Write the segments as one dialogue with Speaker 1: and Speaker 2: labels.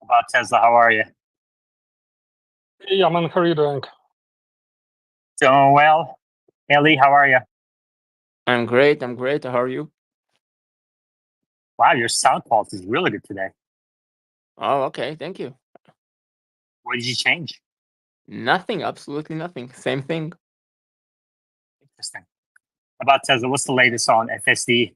Speaker 1: about Tesla. How are you?
Speaker 2: Hey, Yaman, how are you doing?
Speaker 1: Doing well. Ellie, how are you?
Speaker 3: I'm great. I'm great. How are you?
Speaker 1: Wow, your sound quality is really good today.
Speaker 3: Oh, okay. Thank you.
Speaker 1: What did you change?
Speaker 3: Nothing. Absolutely nothing. Same thing.
Speaker 1: Interesting. About Tesla, what's the latest on FSD?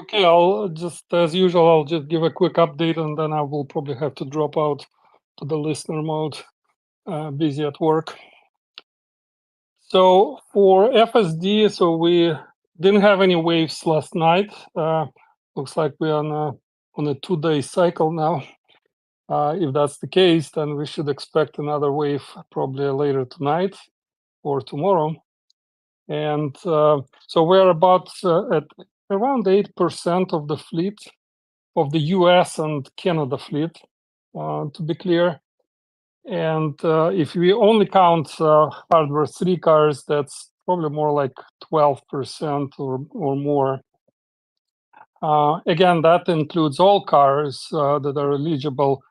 Speaker 2: Okay, I'll just, as usual, I'll just give a quick update and then I will probably have to drop out to the listener mode, busy at work. So for FSD, so we didn't have any waves last night. Looks like we're on a 2-day cycle now. If that's the case, then we should expect another wave probably later tonight or tomorrow. And so we're about at around 8% of the fleet of the US and Canada fleet, to be clear. And if we only count hardware 3 cars, that's probably more like 12% or more. Again, that includes all cars that are eligible.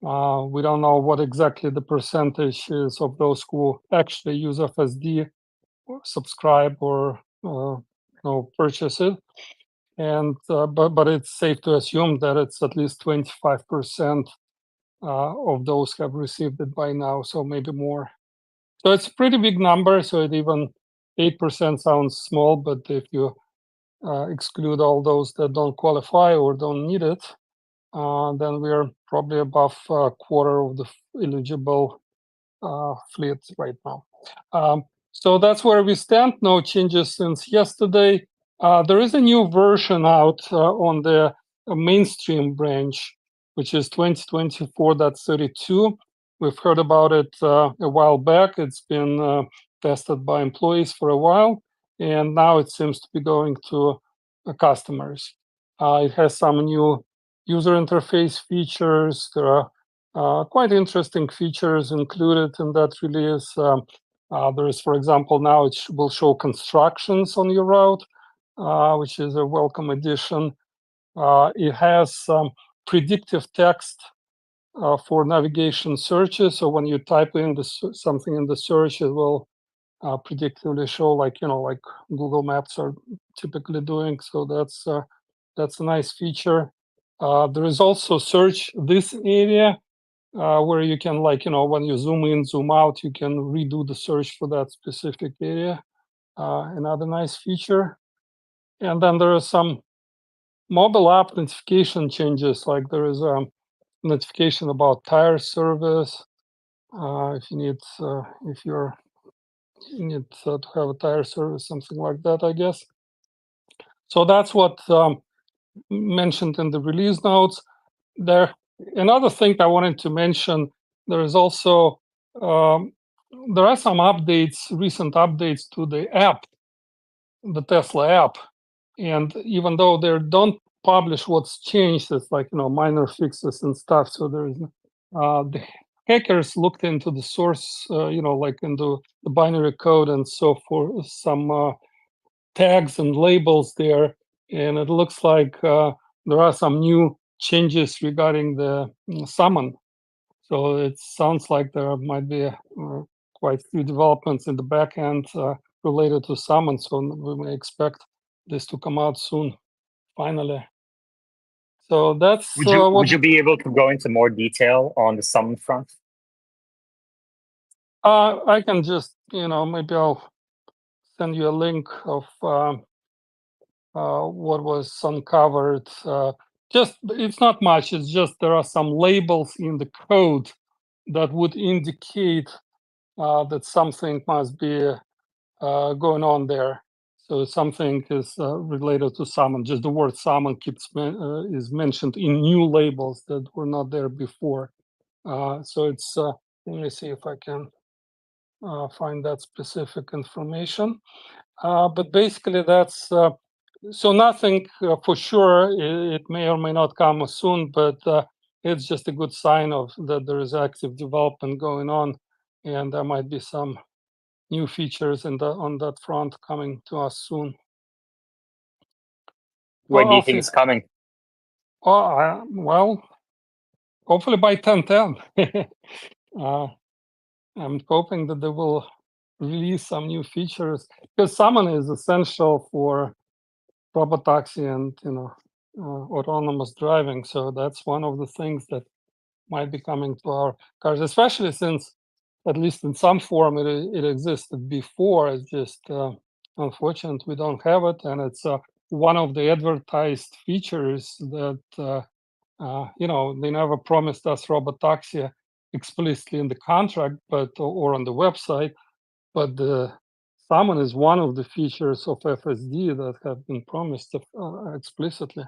Speaker 2: We don't know what exactly the percentage is of those who actually use FSD, or subscribe, or purchase it. And but it's safe to assume that it's at least 25% of those have received it by now, so maybe more. So it's a pretty big number. So it even 8% sounds small, but if you exclude all those that don't qualify or don't need it, then we are probably above a quarter of the eligible fleet right now. So that's where we stand. No changes since yesterday. There is a new version out on the mainstream branch, which is 2024.32. We've heard about it a while back. It's been tested by employees for a while, and now it seems to be going to customers. It has some new user interface features. There are quite interesting features included in that release. There is, for example, now it will show constructions on your route, which is a welcome addition. It has some predictive text for navigation searches. So when you type in something in the search, it will predictively show, like Google Maps are typically doing. So that's a nice feature. There is also search this area, where you can, when you zoom in, zoom out, you can redo the search for that specific area. Another nice feature. And then there are some mobile app notification changes, like there is a notification about tire service. If you need to have a tire service, something like that, I guess. So that's what mentioned in the release notes. Another thing I wanted to mention, there is also there are some recent updates to the app, the Tesla app, and even though they don't publish what's changed, it's like minor fixes and stuff. So there is the hackers looked into the source, like into the binary code and so forth, some tags and labels there, and it looks like there are some new changes regarding the summon. So it sounds like there might be quite a few developments in the back end related to summon. So we may expect this to come out soon, finally. So that's
Speaker 1: would you be able to go into more detail on the summon front?
Speaker 2: I can just, maybe I'll send you a link of what was uncovered. It's not much. It's just there are some labels in the code that would indicate that something must be going on there. So something is related to summon. Just the word summon is mentioned in new labels that were not there before. So it's let me see if I can find that specific information. But basically, that's so nothing for sure. It may or may not come soon, but it's just a good sign of that there is active development going on, and there might be some new features on that front coming to us soon.
Speaker 1: When do you think it's coming?
Speaker 2: Well, hopefully by 10.10. I'm hoping that they will release some new features, because summon is essential for Robotaxi and autonomous driving. So that's one of the things that might be coming to our cars, especially since, at least in some form, it existed before. It's just unfortunate we don't have it, and it's one of the advertised features that they never promised us Robotaxi explicitly in the contract, or on the website, but the summon is one of the features of FSD that have been promised explicitly.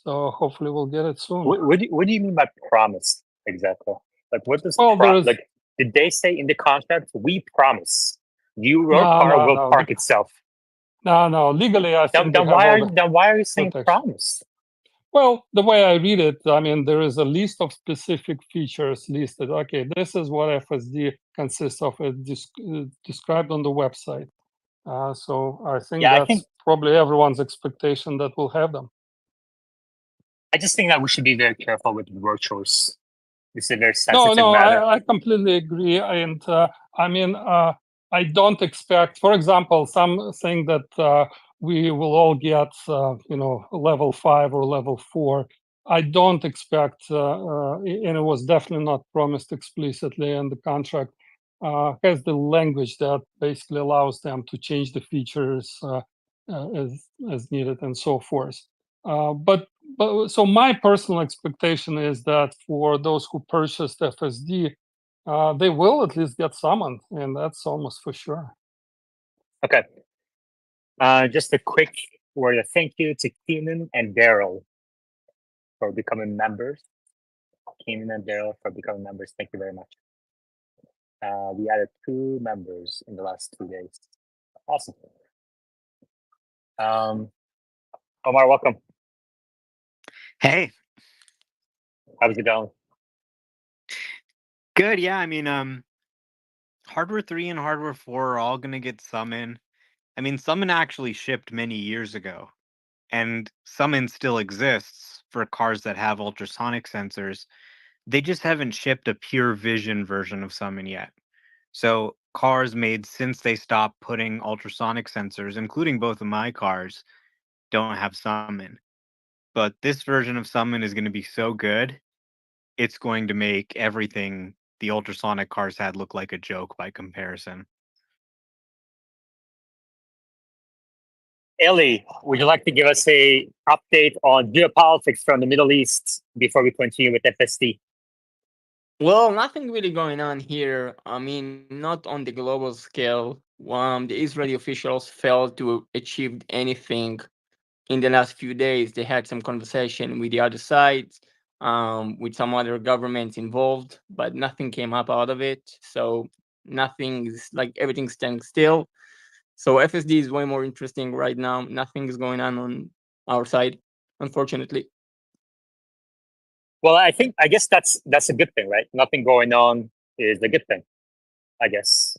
Speaker 2: So hopefully we'll get it soon.
Speaker 1: What do you mean by promise exactly? Like, what does
Speaker 2: Well, there is
Speaker 1: like? Did they say in the contract, we promise your
Speaker 2: No,
Speaker 1: car
Speaker 2: no,
Speaker 1: will
Speaker 2: no.
Speaker 1: park itself?
Speaker 2: No. Legally, I think
Speaker 1: Then
Speaker 2: they have all
Speaker 1: why are you saying
Speaker 2: protection.
Speaker 1: promise?
Speaker 2: Well, the way I read it, I mean, there is a list of specific features listed. Okay, this is what FSD consists of, described on the website. So I think
Speaker 1: Yeah, I
Speaker 2: that's
Speaker 1: think
Speaker 2: probably everyone's expectation that we'll have them.
Speaker 1: I just think that we should be very careful with word choice. It's a very sensitive
Speaker 2: No,
Speaker 1: matter.
Speaker 2: I completely agree. And I mean, I don't expect, for example, something that we will all get, level 5 or level 4. I don't expect, and it was definitely not promised explicitly in the contract, has the language that basically allows them to change the features as needed and so forth. But so my personal expectation is that for those who purchased FSD, they will at least get summoned, and that's almost for sure.
Speaker 1: Okay. Just a quick word of thank you to Keenan and Daryl for becoming members. Keenan and Daryl for becoming members. Thank you very much. We added 2 members in the last 2 days. Awesome. Omar, welcome.
Speaker 4: Hey,
Speaker 1: How's it going?
Speaker 4: good. Yeah, I mean, Hardware 3 and Hardware 4 are all gonna get Summon. I mean, Summon actually shipped many years ago, and Summon still exists for cars that have ultrasonic sensors. They just haven't shipped a pure vision version of Summon yet. So cars made since they stopped putting ultrasonic sensors, including both of my cars, don't have Summon. But this version of Summon is going to be so good, it's going to make everything the ultrasonic cars had look like a joke by comparison.
Speaker 1: Ellie, would you like to give us a update on geopolitics from the Middle East before we continue with FSD?
Speaker 3: Well, nothing really going on here. I mean, not on the global scale. The Israeli officials failed to achieve anything in the last few days. They had some conversation with the other side, with some other governments involved, but nothing came up out of it. So nothing's like everything's standing still. So FSD is way more interesting right now. Nothing is going on our side, unfortunately.
Speaker 1: Well, I guess that's a good thing, right? Nothing going on is a good thing, I guess.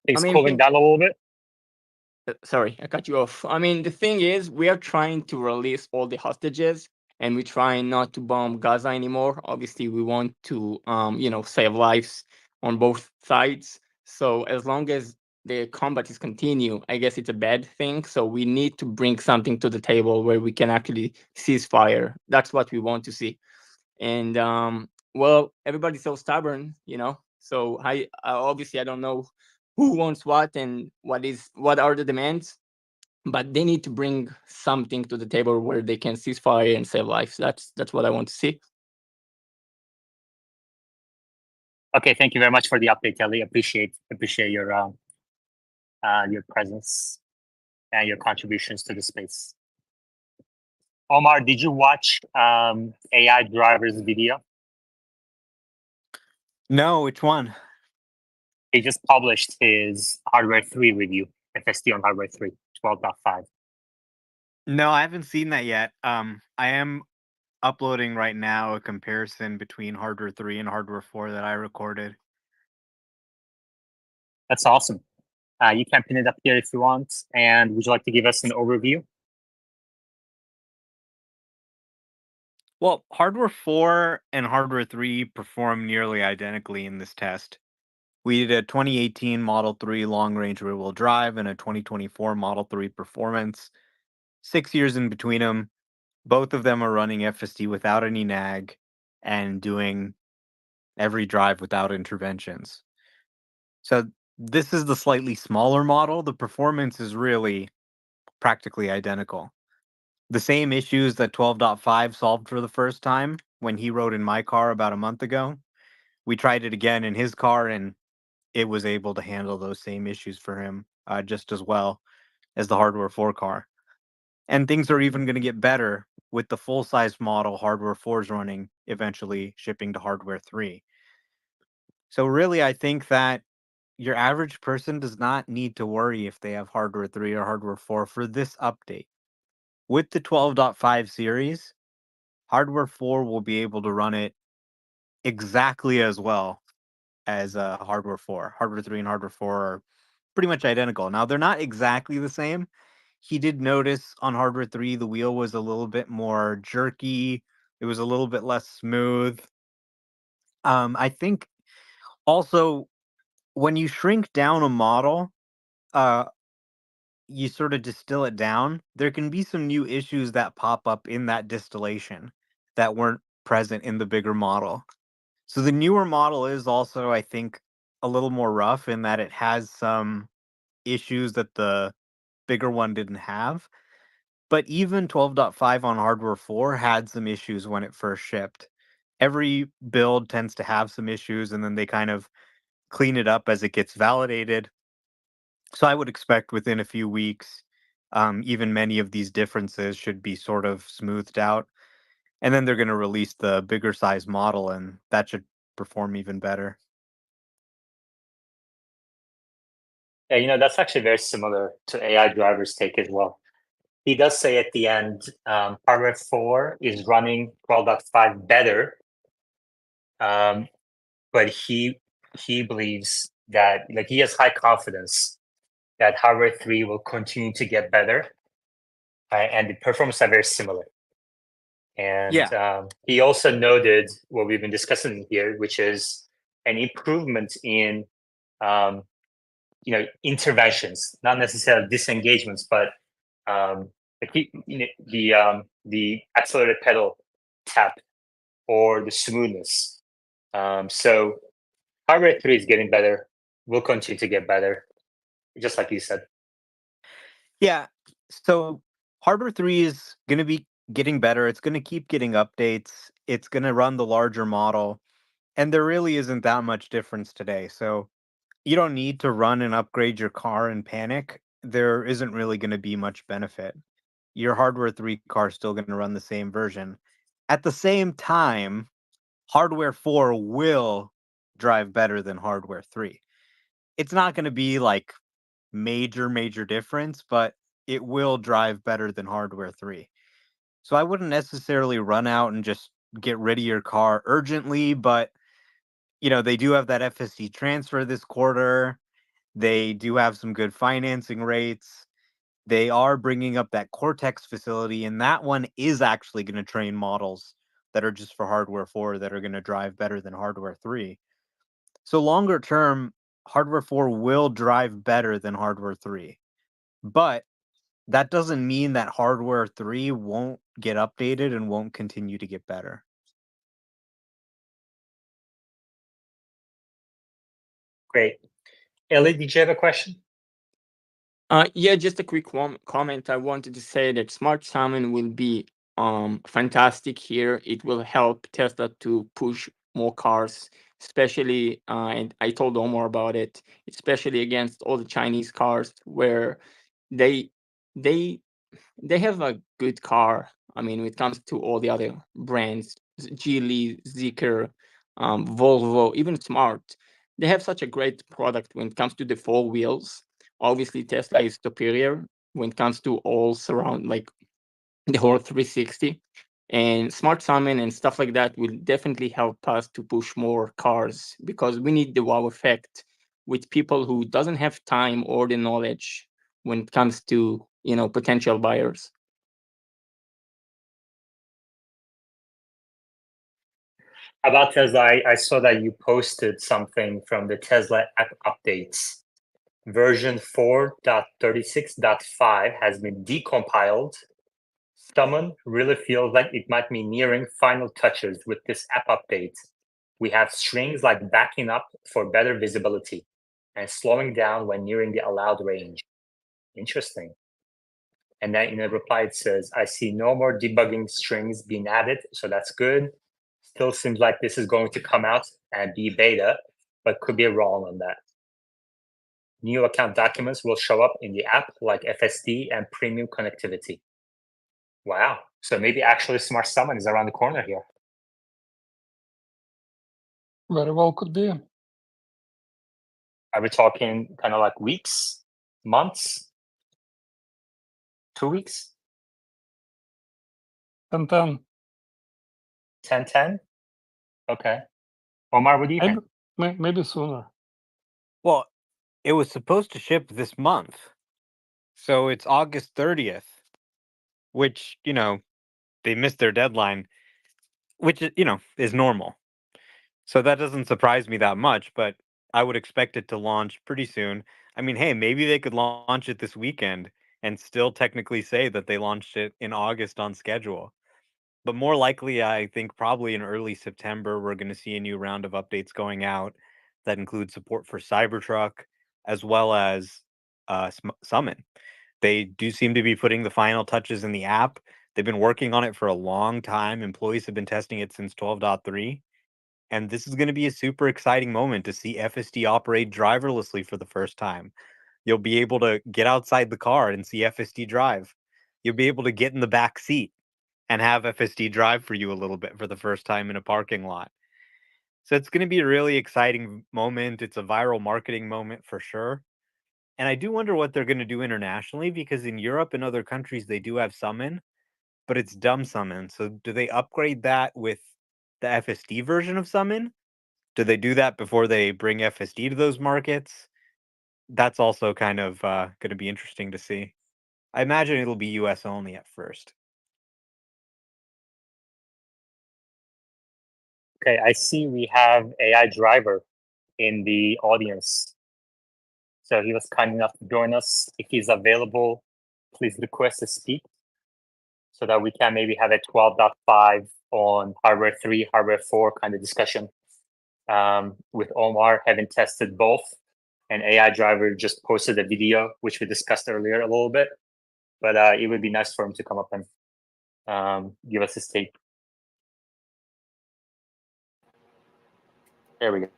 Speaker 1: Things cooling down a little bit.
Speaker 3: Sorry, I cut you off. I mean, the thing is, we are trying to release all the hostages, and we're trying not to bomb Gaza anymore. Obviously, we want to, save lives on both sides. So as long as the combat is continue, I guess it's a bad thing. So we need to bring something to the table where we can actually cease fire. That's what we want to see. And well, everybody's so stubborn, So I obviously I don't know who wants what and what are the demands, but they need to bring something to the table where they can cease fire and save lives. That's what I want to see.
Speaker 1: Okay, thank you very much for the update, Ellie. Appreciate your presence and your contributions to the space. Omar, did you watch AI Driver's video?
Speaker 4: No, which one?
Speaker 1: He just published his Hardware 3 review, FSD on Hardware 3, 12.5.
Speaker 4: No, I haven't seen that yet. I am uploading right now a comparison between Hardware 3 and Hardware 4 that I recorded.
Speaker 1: That's awesome. You can pin it up here if you want. And would you like to give us an overview?
Speaker 4: Well, hardware 4 and hardware 3 perform nearly identically in this test. We did a 2018 Model 3 long range rear wheel drive and a 2024 Model 3 performance. 6 years in between them. Both of them are running FSD without any nag and doing every drive without interventions. So this is the slightly smaller model. The performance is really practically identical. The same issues that 12.5 solved for the first time when he rode in my car about a month ago. We tried it again in his car and it was able to handle those same issues for him just as well as the hardware 4 car. And things are even going to get better with the full size model hardware 4's running, eventually shipping to hardware 3. So, really, I think that your average person does not need to worry if they have hardware 3 or hardware 4 for this update. With the 12.5 series, hardware 4 will be able to run it exactly as well as hardware 4. Hardware 3 and hardware 4 are pretty much identical. Now, they're not exactly the same. He did notice on hardware 3 the wheel was a little bit more jerky. It was a little bit less smooth. I think also when you shrink down a model, uh, you sort of distill it down. There can be some new issues that pop up in that distillation that weren't present in the bigger model. So the newer model is also, I think, a little more rough in that it has some issues that the bigger one didn't have. But even 12.5 on hardware 4 had some issues when it first shipped. Every build tends to have some issues and then they kind of clean it up as it gets validated. So I would expect within a few weeks, even many of these differences should be sort of smoothed out. And then they're going to release the bigger size model and that should perform even better.
Speaker 1: Yeah, that's actually very similar to AI driver's take as well. He does say at the end, hardware 4 is running 12.5 better, but he believes that, like, he has high confidence that hardware 3 will continue to get better, and the performance are very similar. And
Speaker 3: Yeah.
Speaker 1: he also noted what we've been discussing here, which is an improvement in interventions, not necessarily disengagements, but the accelerated pedal tap or the smoothness. So hardware 3 is getting better, will continue to get better, just like you said.
Speaker 4: Yeah. So hardware 3 is going to be getting better. It's going to keep getting updates. It's going to run the larger model. And there really isn't that much difference today. So you don't need to run and upgrade your car and panic. There isn't really going to be much benefit. Your hardware 3 car is still going to run the same version. At the same time, hardware 4 will drive better than hardware 3. It's not going to be like major difference, but it will drive better than hardware 3. So I wouldn't necessarily run out and just get rid of your car urgently, but they do have that FSD transfer this quarter. They do have some good financing rates. They are bringing up that Cortex facility, and that one is actually going to train models that are just for hardware 4 that are going to drive better than hardware 3. So longer term, hardware 4 will drive better than hardware 3. But that doesn't mean that hardware 3 won't get updated and won't continue to get better.
Speaker 1: Great. Ellie, did you have a question?
Speaker 3: Yeah, just a quick comment. I wanted to say that Smart Summon will be fantastic here. It will help Tesla to push more cars, especially and I told Omar about it, especially against all the Chinese cars where they they they have a good car. I mean, when it comes to all the other brands, Geely, Zeekr, Volvo, even Smart, they have such a great product when it comes to the four wheels. Obviously, Tesla is superior when it comes to all surround, like the whole 360. And Smart Summon and stuff like that will definitely help us to push more cars because we need the wow effect with people who doesn't have time or the knowledge when it comes to potential buyers.
Speaker 1: About Tesla, I saw that you posted something from the Tesla app updates. Version 4.36.5 has been decompiled. Summon really feels like it might be nearing final touches with this app update. We have strings like backing up for better visibility and slowing down when nearing the allowed range. Interesting. And then in a reply, it says, I see no more debugging strings being added, so that's good. Still seems like this is going to come out and be beta, but could be wrong on that. New account documents will show up in the app like FSD and premium connectivity. Wow. So maybe actually Smart Summon is around the corner here.
Speaker 2: Very well could be.
Speaker 1: Are we talking kind of like weeks, months, 2 weeks,
Speaker 2: 10-10.
Speaker 1: 10-10? Okay. Omar, what do you think?
Speaker 2: Maybe sooner.
Speaker 4: Well, it was supposed to ship this month. So it's August 30th, which, they missed their deadline, which, is normal. So that doesn't surprise me that much, but I would expect it to launch pretty soon. I mean, hey, maybe they could launch it this weekend and still technically say that they launched it in August on schedule. But more likely, I think probably in early September, we're going to see a new round of updates going out that include support for Cybertruck as well as Summon. They do seem to be putting the final touches in the app. They've been working on it for a long time. Employees have been testing it since 12.3. And this is going to be a super exciting moment to see FSD operate driverlessly for the first time. You'll be able to get outside the car and see FSD drive. You'll be able to get in the back seat and have FSD drive for you a little bit for the first time in a parking lot. So it's going to be a really exciting moment. It's a viral marketing moment for sure. And I do wonder what they're going to do internationally, because in Europe and other countries, they do have Summon, but it's dumb Summon. So do they upgrade that with the FSD version of Summon? Do they do that before they bring FSD to those markets? That's also kind of going to be interesting to see. I imagine it'll be US only at first.
Speaker 1: Okay, I see we have AI driver in the audience. So he was kind enough to join us. If he's available, please request to speak so that we can maybe have a 12.5 on hardware 3, hardware 4 kind of discussion with Omar having tested both. And AI driver just posted a video, which we discussed earlier a little bit. But it would be nice for him to come up and give us his take. There we go.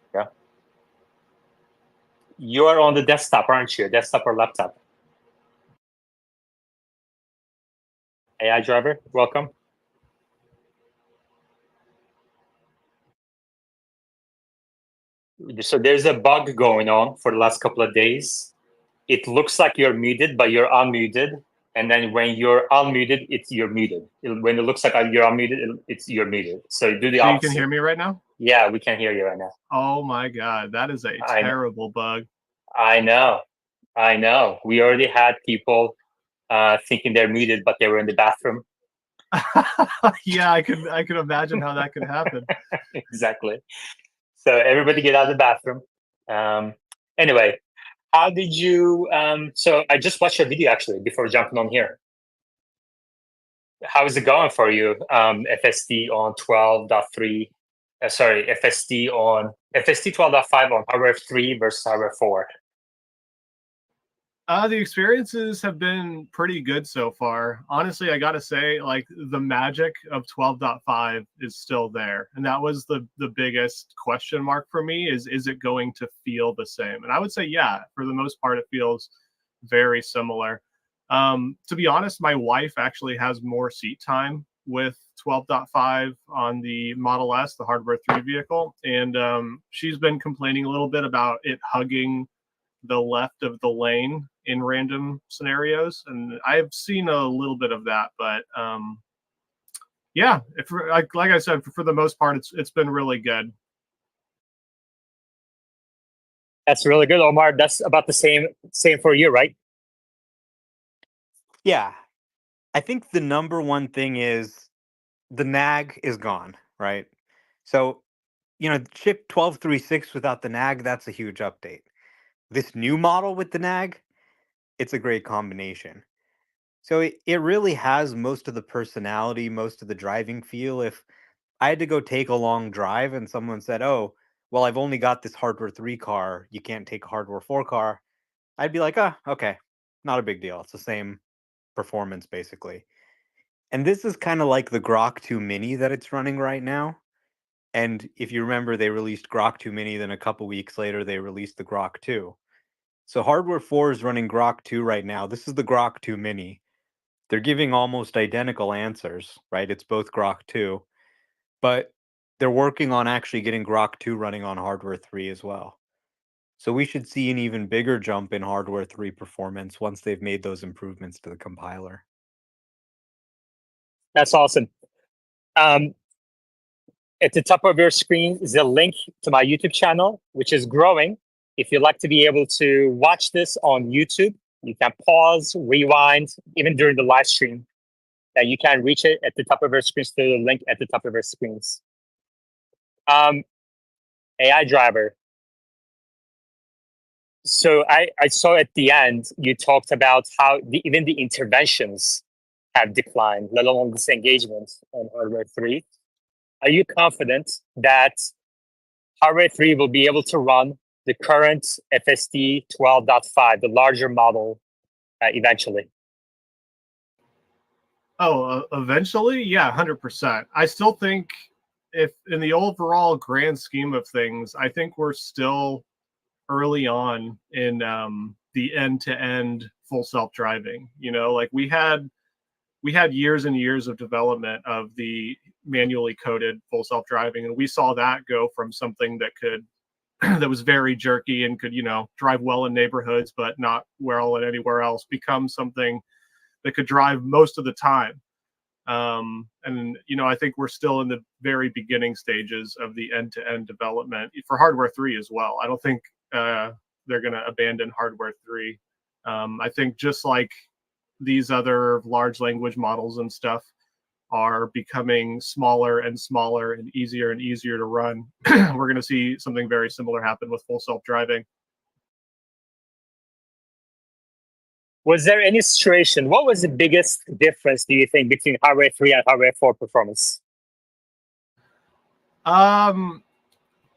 Speaker 1: You are on the desktop, aren't you? Desktop or laptop? AI driver, welcome. So there's a bug going on for the last couple of days. It looks like you're muted, but you're unmuted. And then when you're unmuted, you're muted. When it looks like you're unmuted, you're muted. So do the
Speaker 5: So
Speaker 1: opposite.
Speaker 5: you can hear me right now?
Speaker 1: Yeah, we can hear you right now.
Speaker 5: Oh my God, that is a terrible bug.
Speaker 1: I know. We already had people thinking they're muted, but they were in the bathroom.
Speaker 5: Yeah, I could imagine how that could happen.
Speaker 1: Exactly. So everybody get out of the bathroom. Anyway, how did you? So I just watched your video actually before jumping on here. How is it going for you? FSD on 12.3. Sorry, FSD 12.5 on hardware 3 versus hardware 4.
Speaker 5: The experiences have been pretty good so far. Honestly, I gotta say, like, the magic of 12.5 is still there. And that was the biggest question mark for me is it going to feel the same? And I would say, yeah, for the most part, it feels very similar. To be honest, my wife actually has more seat time with 12.5 on the Model S, the hardware 3 vehicle. And she's been complaining a little bit about it hugging the left of the lane in random scenarios, and I've seen a little bit of that, but yeah, like I said, for the most part, it's been really good.
Speaker 1: That's really good, Omar. That's about the same for you, right?
Speaker 4: Yeah. I think the number one thing is the nag is gone, right? So, chip 12.3.6 without the nag, that's a huge update. This new model with the nag, it's a great combination. So it really has most of the personality, most of the driving feel. If I had to go take a long drive and someone said, "Oh, well, I've only got this hardware 3 car, you can't take a hardware 4 car," I'd be like, "Ah, okay, not a big deal. It's the same performance basically." And this is kind of like the Grok 2 Mini that it's running right now. And if you remember, they released Grok 2 Mini, then a couple weeks later they released the Grok 2. So hardware 4 is running Grok 2 right now. This is the Grok 2 Mini. They're giving almost identical answers, right? It's both Grok 2, but they're working on actually getting Grok 2 running on hardware 3 as well. So we should see an even bigger jump in hardware 3 performance once they've made those improvements to the compiler.
Speaker 1: That's awesome. At the top of your screen is a link to my YouTube channel, which is growing. If you'd like to be able to watch this on YouTube, you can pause, rewind, even during the live stream. That you can reach it at the top of your screens through the link at the top of your screens. AI driver. So I saw at the end you talked about how even the interventions have declined, let alone disengagement on hardware 3. Are you confident that hardware 3 will be able to run the current FSD 12.5, the larger model, eventually?
Speaker 5: Oh, eventually, yeah, 100%. I still think, if in the overall grand scheme of things, I think we're still early on in the end-to-end full self-driving. Like we had years and years of development of the manually coded full self-driving, and we saw that go from something that could that was very jerky and could drive well in neighborhoods but not well in anywhere else, become something that could drive most of the time. And I think we're still in the very beginning stages of the end-to-end development for hardware 3 as well. I don't think they're going to abandon hardware 3. I think just like these other large language models and stuff are becoming smaller and smaller and easier to run, we're going to see something very similar happen with full self-driving.
Speaker 1: Was there any situation? What was the biggest difference, do you think, between hardware 3 and hardware 4 performance?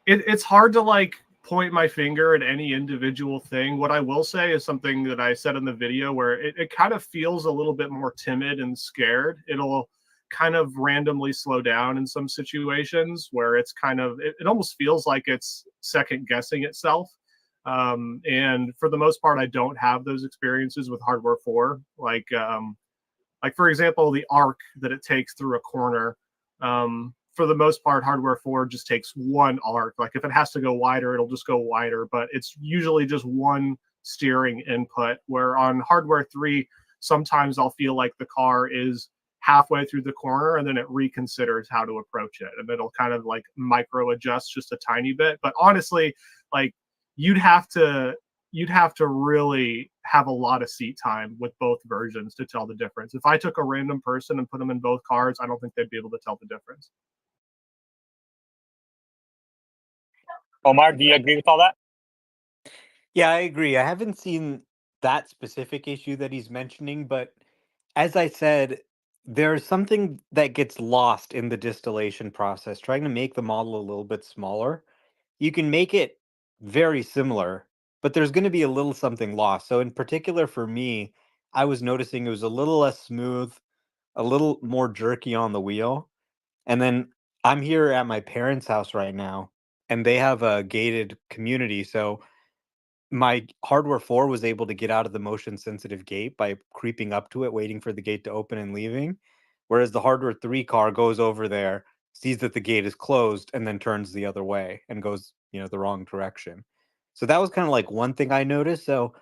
Speaker 5: It's hard to point my finger at any individual thing. What I will say is something that I said in the video, where it kind of feels a little bit more timid and scared. It'll kind of randomly slow down in some situations where it's kind of, it almost feels like it's second guessing itself. And for the most part, I don't have those experiences with hardware 4. Like for example, the arc that it takes through a corner. For the most part, hardware 4 just takes one arc. Like if it has to go wider, it'll just go wider, but it's usually just one steering input. Where on hardware 3, sometimes I'll feel like the car is halfway through the corner and then it reconsiders how to approach it, and it'll kind of like micro adjust just a tiny bit. But honestly, like you'd have to really have a lot of seat time with both versions to tell the difference. If I took a random person and put them in both cars, I don't think they'd be able to tell the difference.
Speaker 1: Omar, do you agree with all that?
Speaker 4: Yeah, I agree. I haven't seen that specific issue that he's mentioning, but as I said, there's something that gets lost in the distillation process, trying to make the model a little bit smaller. You can make it very similar, but there's going to be a little something lost. So, in particular for me, I was noticing it was a little less smooth, a little more jerky on the wheel. And then I'm here at my parents' house right now, and they have a gated community. So, my hardware 4 was able to get out of the motion sensitive gate by creeping up to it, waiting for the gate to open and leaving. Whereas the hardware 3 car goes over there, sees that the gate is closed, and then turns the other way and goes, the wrong direction. So that was kind of like one thing I noticed. So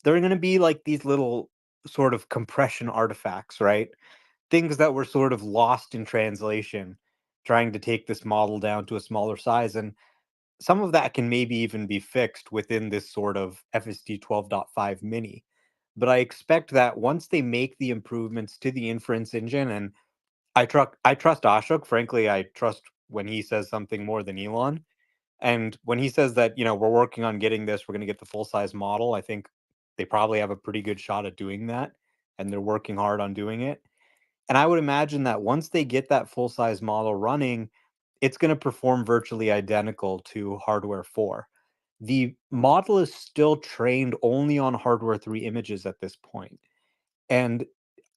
Speaker 4: there are going to be like these little sort of compression artifacts, right? Things that were sort of lost in translation, trying to take this model down to a smaller size. And some of that can maybe even be fixed within this sort of FSD 12.5 mini. But I expect that once they make the improvements to the inference engine, and I trust Ashok, frankly, I trust when he says something more than Elon. And when he says that, we're working on getting this, we're going to get the full size model, I think they probably have a pretty good shot at doing that. And they're working hard on doing it. And I would imagine that once they get that full size model running, it's going to perform virtually identical to hardware 4. The model is still trained only on hardware 3 images at this point. And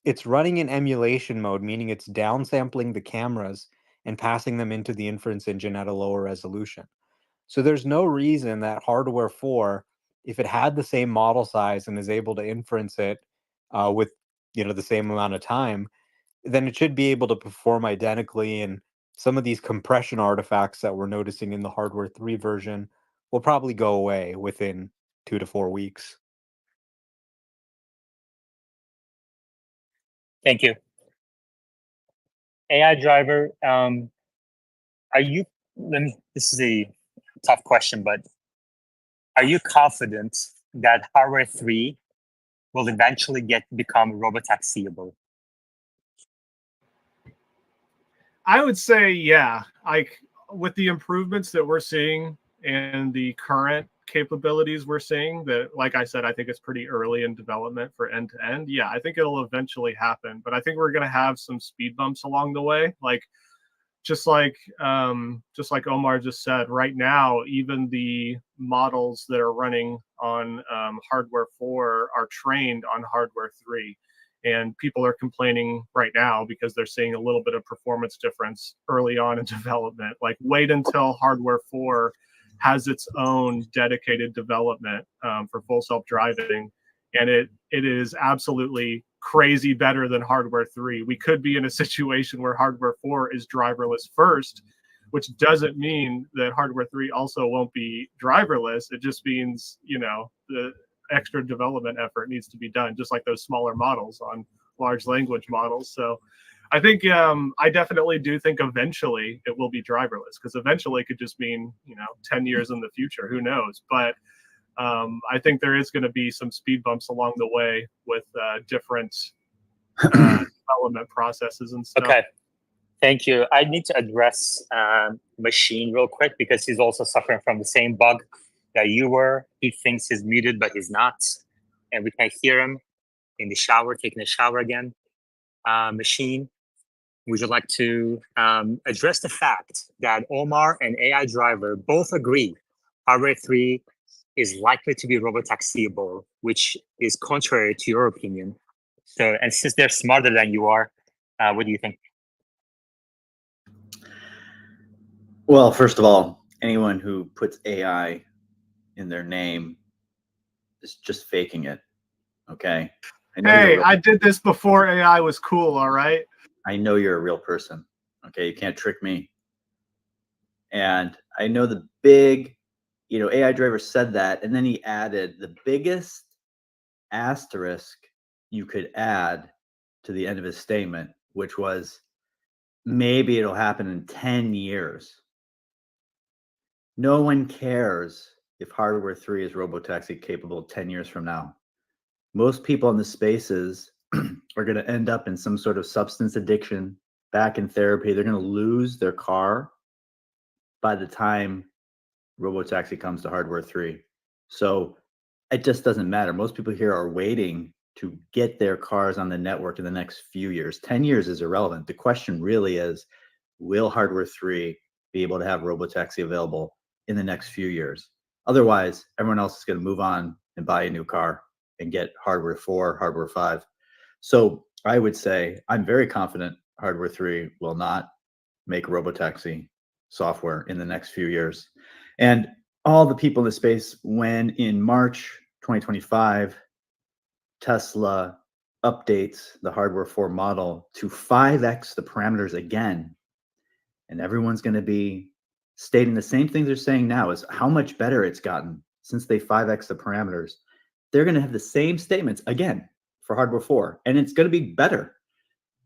Speaker 4: it's running in emulation mode, meaning it's downsampling the cameras and passing them into the inference engine at a lower resolution. So there's no reason that hardware 4, if it had the same model size and is able to inference it with the same amount of time, then it should be able to perform identically. And some of these compression artifacts that we're noticing in the hardware 3 version will probably go away within 2 to 4 weeks.
Speaker 1: Thank you. AI driver, are you, this is a tough question, but are you confident that hardware 3 will eventually become robotaxiable?
Speaker 5: I would say, yeah. Like with the improvements that we're seeing and the current capabilities we're seeing, that, like I said, I think it's pretty early in development for end to end. Yeah, I think it'll eventually happen, but I think we're going to have some speed bumps along the way. Like just like Omar just said, right now, even the models that are running on hardware 4 are trained on hardware 3. And people are complaining right now because they're seeing a little bit of performance difference early on in development. Like, wait until hardware 4 has its own dedicated development for full self-driving. And it is absolutely crazy better than hardware 3. We could be in a situation where hardware 4 is driverless first, which doesn't mean that hardware 3 also won't be driverless. It just means, the extra development effort needs to be done, just like those smaller models on large language models. So I think I definitely do think eventually it will be driverless, because eventually it could just mean 10 years in the future, who knows. But I think there is going to be some speed bumps along the way with different development processes and stuff.
Speaker 1: Okay, thank you. I need to address Machine real quick, because he's also suffering from the same bug that you were. He thinks he's muted, but he's not. And we can hear him in the shower, taking a shower again. Machine, would you like to address the fact that Omar and AI Driver both agree hardware 3 is likely to be robotaxiable, which is contrary to your opinion? So, and since they're smarter than you are, what do you think?
Speaker 6: Well, first of all, anyone who puts AI in their name is just faking it. Okay.
Speaker 5: I did this before AI was cool. All right.
Speaker 6: I know you're a real person. Okay. You can't trick me. And I know the big, AI Driver said that, and then he added the biggest asterisk you could add to the end of his statement, which was maybe it'll happen in 10 years. No one cares if hardware 3 is robotaxi capable 10 years from now. Most people in the spaces are going to end up in some sort of substance addiction, back in therapy. They're going to lose their car by the time robotaxi comes to hardware 3. So it just doesn't matter. Most people here are waiting to get their cars on the network in the next few years. 10 years is irrelevant. The question really is, will hardware 3 be able to have robotaxi available in the next few years? Otherwise, everyone else is going to move on and buy a new car and get hardware 4, hardware 5. So I would say I'm very confident hardware 3 will not make robotaxi software in the next few years. And all the people in the space, when in March 2025, Tesla updates the hardware 4 model to 5x the parameters again, and everyone's going to be stating the same thing they're saying now, is how much better it's gotten since they 5x the parameters. They're going to have the same statements again for hardware 4, and it's going to be better.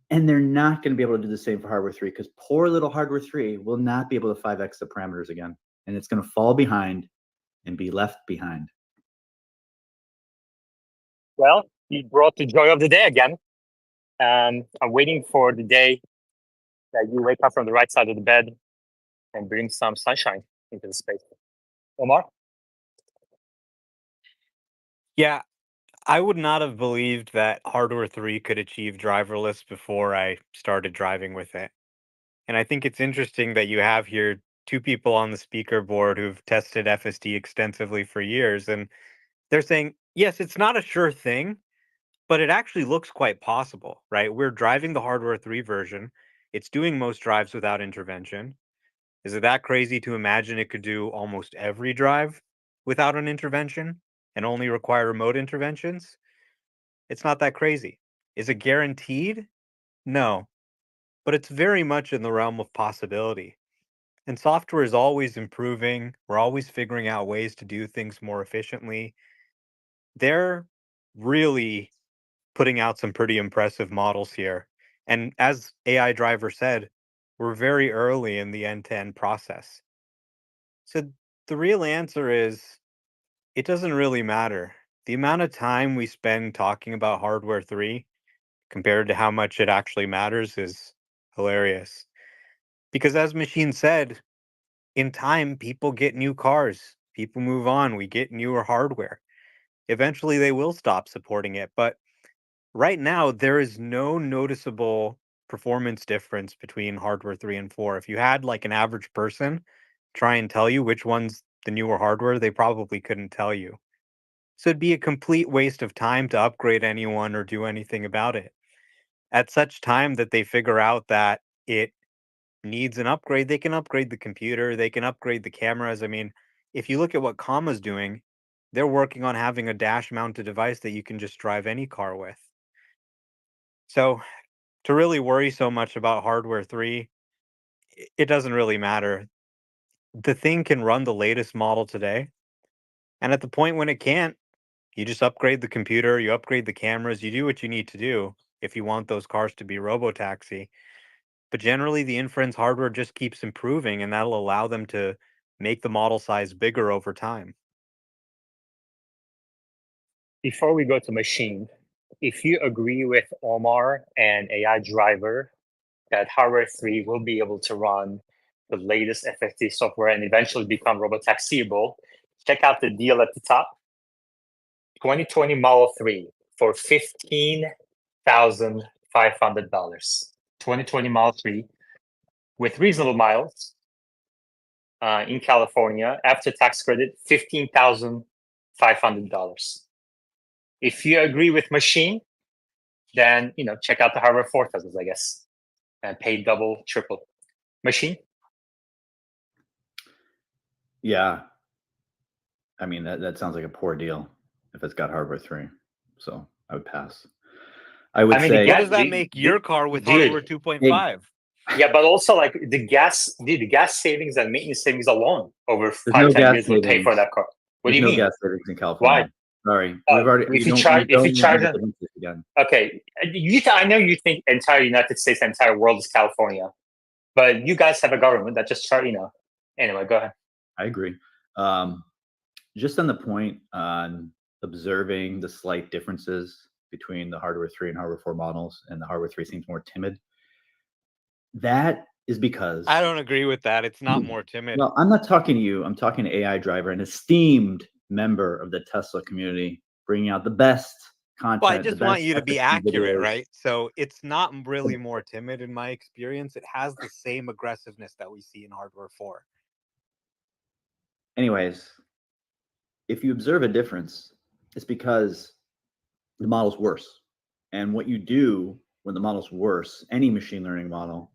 Speaker 6: And they're not going to be able to do the same for hardware 3, because poor little hardware 3 will not be able to 5x the parameters again. And it's going to fall behind and be left behind.
Speaker 1: Well, you brought the joy of the day again. I'm waiting for the day that you wake up from the right side of the bed and bring some sunshine into the space. Omar?
Speaker 4: Yeah, I would not have believed that hardware 3 could achieve driverless before I started driving with it. And I think it's interesting that you have here two people on the speaker board who've tested FSD extensively for years. And they're saying, yes, it's not a sure thing, but it actually looks quite possible, right? We're driving the hardware 3 version. It's doing most drives without intervention. Is it that crazy to imagine it could do almost every drive without an intervention and only require remote interventions? It's not that crazy. Is it guaranteed? No, but it's very much in the realm of possibility. And software is always improving. We're always figuring out ways to do things more efficiently. They're really putting out some pretty impressive models here. And as AI Driver said, we're very early in the end-to-end process. So the real answer is it doesn't really matter. The amount of time we spend talking about hardware 3 compared to how much it actually matters is hilarious. Because as Machine said, in time, people get new cars, people move on, we get newer hardware. Eventually, they will stop supporting it. But right now, there is no noticeable performance difference between hardware 3 and 4. If you had like an average person try and tell you which one's the newer hardware, they probably couldn't tell you. So it'd be a complete waste of time to upgrade anyone or do anything about it. At such time that they figure out that it needs an upgrade, they can upgrade the computer, they can upgrade the cameras. I mean, if you look at what Comma's doing, they're working on having a dash mounted device that you can just drive any car with. So to really worry so much about hardware 3, it doesn't really matter. The thing can run the latest model today. And at the point when it can't, you just upgrade the computer, you upgrade the cameras, you do what you need to do if you want those cars to be Robotaxi. But generally, the inference hardware just keeps improving, and that'll allow them to make the model size bigger over time.
Speaker 1: Before we go to Machine, if you agree with Omar and AI Driver that hardware 3 will be able to run the latest FSD software and eventually become Robotaxiable, check out the deal at the top. 2020 Model 3 for $15,500. 2020 Model 3 with reasonable miles in California, after tax credit, $15,500. If you agree with Machine, then check out the hardware 4,000, I guess, and pay double, triple. Machine?
Speaker 6: Yeah. I mean, that sounds like a poor deal if it's got hardware 3. So I would pass. I would say.
Speaker 4: What does that make your car with hardware 2.5?
Speaker 1: Yeah, but also like the gas savings and maintenance savings alone over
Speaker 6: There's
Speaker 1: 5,
Speaker 6: no
Speaker 1: 10
Speaker 6: gas
Speaker 1: years would pay for that car. What do you mean?
Speaker 6: There's no gas savings in California. Sorry.
Speaker 1: If you charge them, okay. I know you think entire United States, entire world is California, but you guys have a government that just charge. Anyway, go ahead.
Speaker 6: I agree. Just on the point on observing the slight differences between the hardware 3 and hardware 4 models, and the hardware 3 seems more timid. That is because
Speaker 4: I don't agree with that. It's not more timid.
Speaker 6: Well, I'm not talking to you. I'm talking to AI Driver, an esteemed member of the Tesla community, bringing out the best content.
Speaker 4: Well, I just want you to be accurate,
Speaker 6: videos.
Speaker 4: right? So it's not really more timid in my experience. It has the same aggressiveness that we see in hardware 4.
Speaker 6: Anyways, if you observe a difference, it's because the model's worse. And what you do when the model's worse, any machine learning model,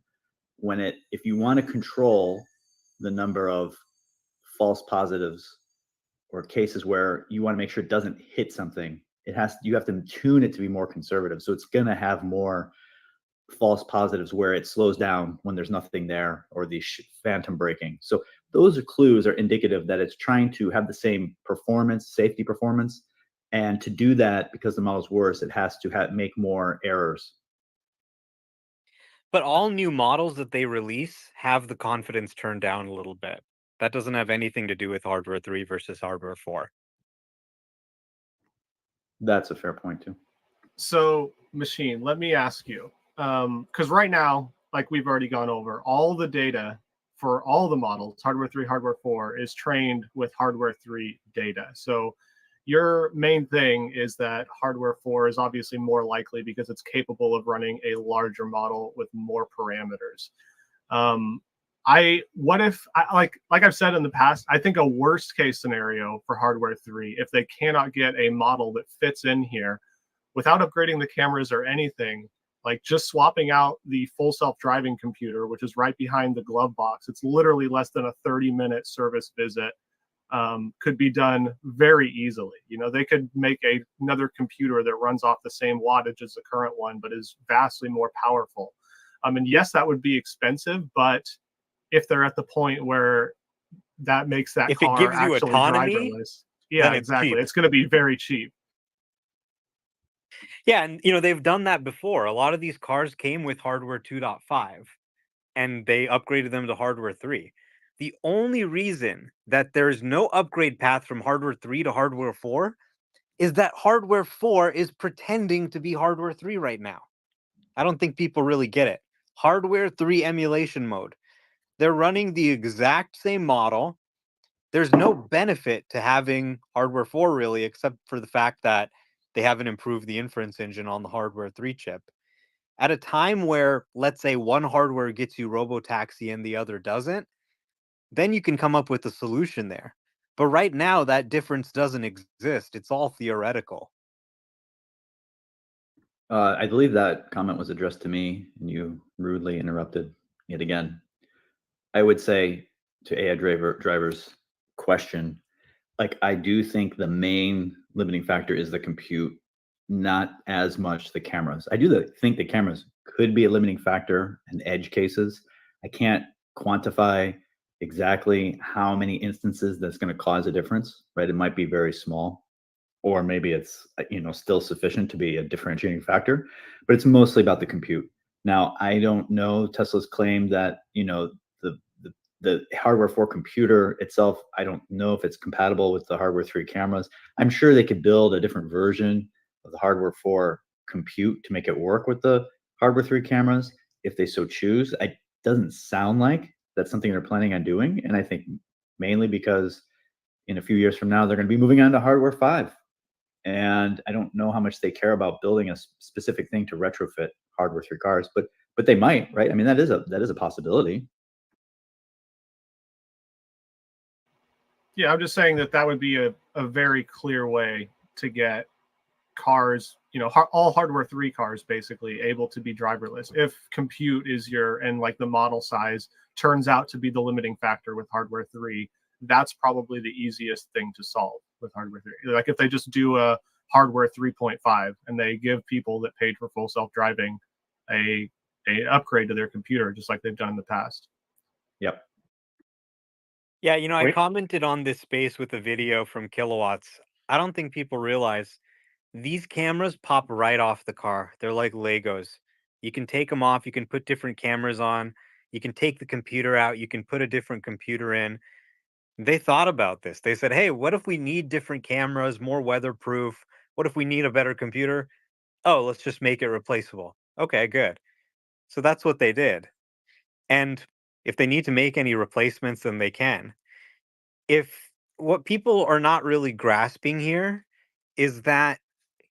Speaker 6: if you want to control the number of false positives or cases where you want to make sure it doesn't hit something, you have to tune it to be more conservative. So it's going to have more false positives where it slows down when there's nothing there, or the phantom braking. So those clues are indicative that it's trying to have the same safety performance. And to do that, because the model's worse, it has to make more errors.
Speaker 4: But all new models that they release have the confidence turned down a little bit. That doesn't have anything to do with hardware 3 versus hardware 4.
Speaker 6: That's a fair point too.
Speaker 5: So, Machine, let me ask you, because right now, like we've already gone over, all the data for all the models, hardware 3, hardware 4, is trained with hardware 3 data. So your main thing is that hardware 4 is obviously more likely because it's capable of running a larger model with more parameters. Like I've said in the past, I think a worst case scenario for hardware 3, if they cannot get a model that fits in here without upgrading the cameras or anything, like just swapping out the full self-driving computer, which is right behind the glove box, it's literally less than a 30-minute service visit, could be done very easily. You know, they could make another computer that runs off the same wattage as the current one, but is vastly more powerful. And yes, that would be expensive, but if they're at the point where that makes that
Speaker 7: If it
Speaker 5: car
Speaker 7: gives you
Speaker 5: actually
Speaker 7: autonomy,
Speaker 5: driverless, yeah,
Speaker 7: then it's
Speaker 5: exactly,
Speaker 7: cheap.
Speaker 5: it's going to be very cheap.
Speaker 7: Yeah, and you know, they've done that before. A lot of these cars came with hardware 2.5 and they upgraded them to hardware 3. The only reason that there's no upgrade path from hardware 3 to hardware 4 is that hardware 4 is pretending to be hardware 3 right now. I don't think people really get it. Hardware 3 emulation mode. They're running the exact same model. There's no benefit to having hardware 4 really, except for the fact that they haven't improved the inference engine on the hardware 3 chip. At a time where, let's say, one hardware gets you Robotaxi and the other doesn't, then you can come up with a solution there. But right now, that difference doesn't exist. It's all theoretical.
Speaker 6: I believe that comment was addressed to me, and you rudely interrupted yet again. I would say to AI driver's question, like, I do think the main limiting factor is the compute, not as much the cameras. I do think the cameras could be a limiting factor in edge cases. I can't quantify exactly how many instances that's going to cause a difference, right? It might be very small, or maybe it's, you know, still sufficient to be a differentiating factor, but it's mostly about the compute. Now, I don't know Tesla's claim that, you know, the hardware 4 computer itself, I don't know if it's compatible with the hardware 3 cameras. I'm sure they could build a different version of the hardware 4 compute to make it work with the hardware 3 cameras if they so choose. It doesn't sound like that's something they're planning on doing, and I think mainly because in a few years from now they're going to be moving on to hardware 5, and I don't know how much they care about building a specific thing to retrofit hardware 3 cars, but they might, right? I mean, that is a possibility.
Speaker 5: Yeah, I'm just saying that would be a very clear way to get cars, you know, all hardware 3 cars basically able to be driverless. If compute is and like the model size turns out to be the limiting factor with hardware 3, that's probably the easiest thing to solve with hardware 3. Like if they just do a hardware 3.5 and they give people that paid for full self-driving a upgrade to their computer, just like they've done in the past.
Speaker 6: Yep.
Speaker 7: Yeah, you know, I
Speaker 1: Wait.
Speaker 7: commented on this space with a video from Kilowatts. I don't think people realize these cameras pop right off the car. They're like Legos. You can take them off, you can put different cameras on, you can take the computer out, you can put a different computer in. They thought about this. They said, hey, what if we need different cameras, more weatherproof? What if we need a better computer? Oh, let's just make it replaceable. Okay, good. So that's what they did. And if they need to make any replacements, then they can. If what people are not really grasping here is that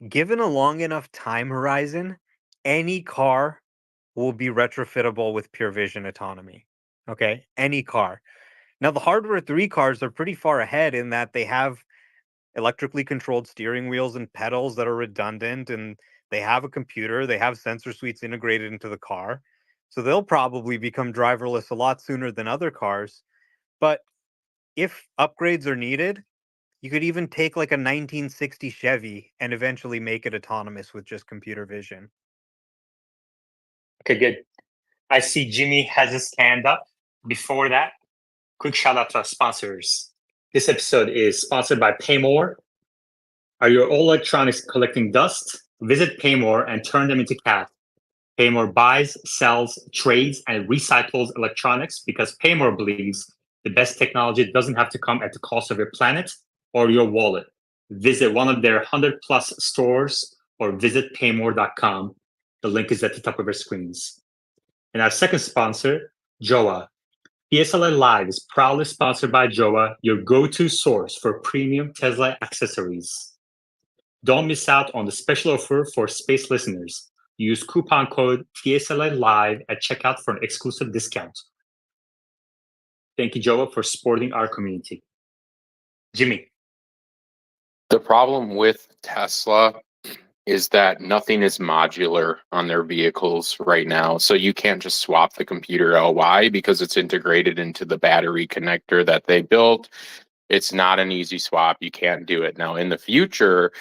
Speaker 7: given a long enough time horizon, any car will be retrofittable with pure vision autonomy. Okay, any car. Now, the hardware 3 cars are pretty far ahead in that they have electrically controlled steering wheels and pedals that are redundant, and they have a computer, they have sensor suites integrated into the car. So they'll probably become driverless a lot sooner than other cars. But if upgrades are needed, you could even take like a 1960 Chevy and eventually make it autonomous with just computer vision.
Speaker 1: Okay, good. I see Jimmy has his hand up. Before that, quick shout out to our sponsors. This episode is sponsored by Paymore. Are your old electronics collecting dust? Visit Paymore and turn them into cash. Paymore buys, sells, trades, and recycles electronics because Paymore believes the best technology doesn't have to come at the cost of your planet or your wallet. Visit one of their 100+ stores or visit paymore.com. The link is at the top of your screens. And our second sponsor, Joa. TSLA Live is proudly sponsored by Joa, your go-to source for premium Tesla accessories. Don't miss out on the special offer for Space listeners. Use coupon code TSLA Live at checkout for an exclusive discount. Thank you, Joa, for supporting our community. Jimmy.
Speaker 8: The problem with Tesla is that nothing is modular on their vehicles right now. So you can't just swap the computer out. Why? Because it's integrated into the battery connector that they built. It's not an easy swap. You can't do it. Now, in the future,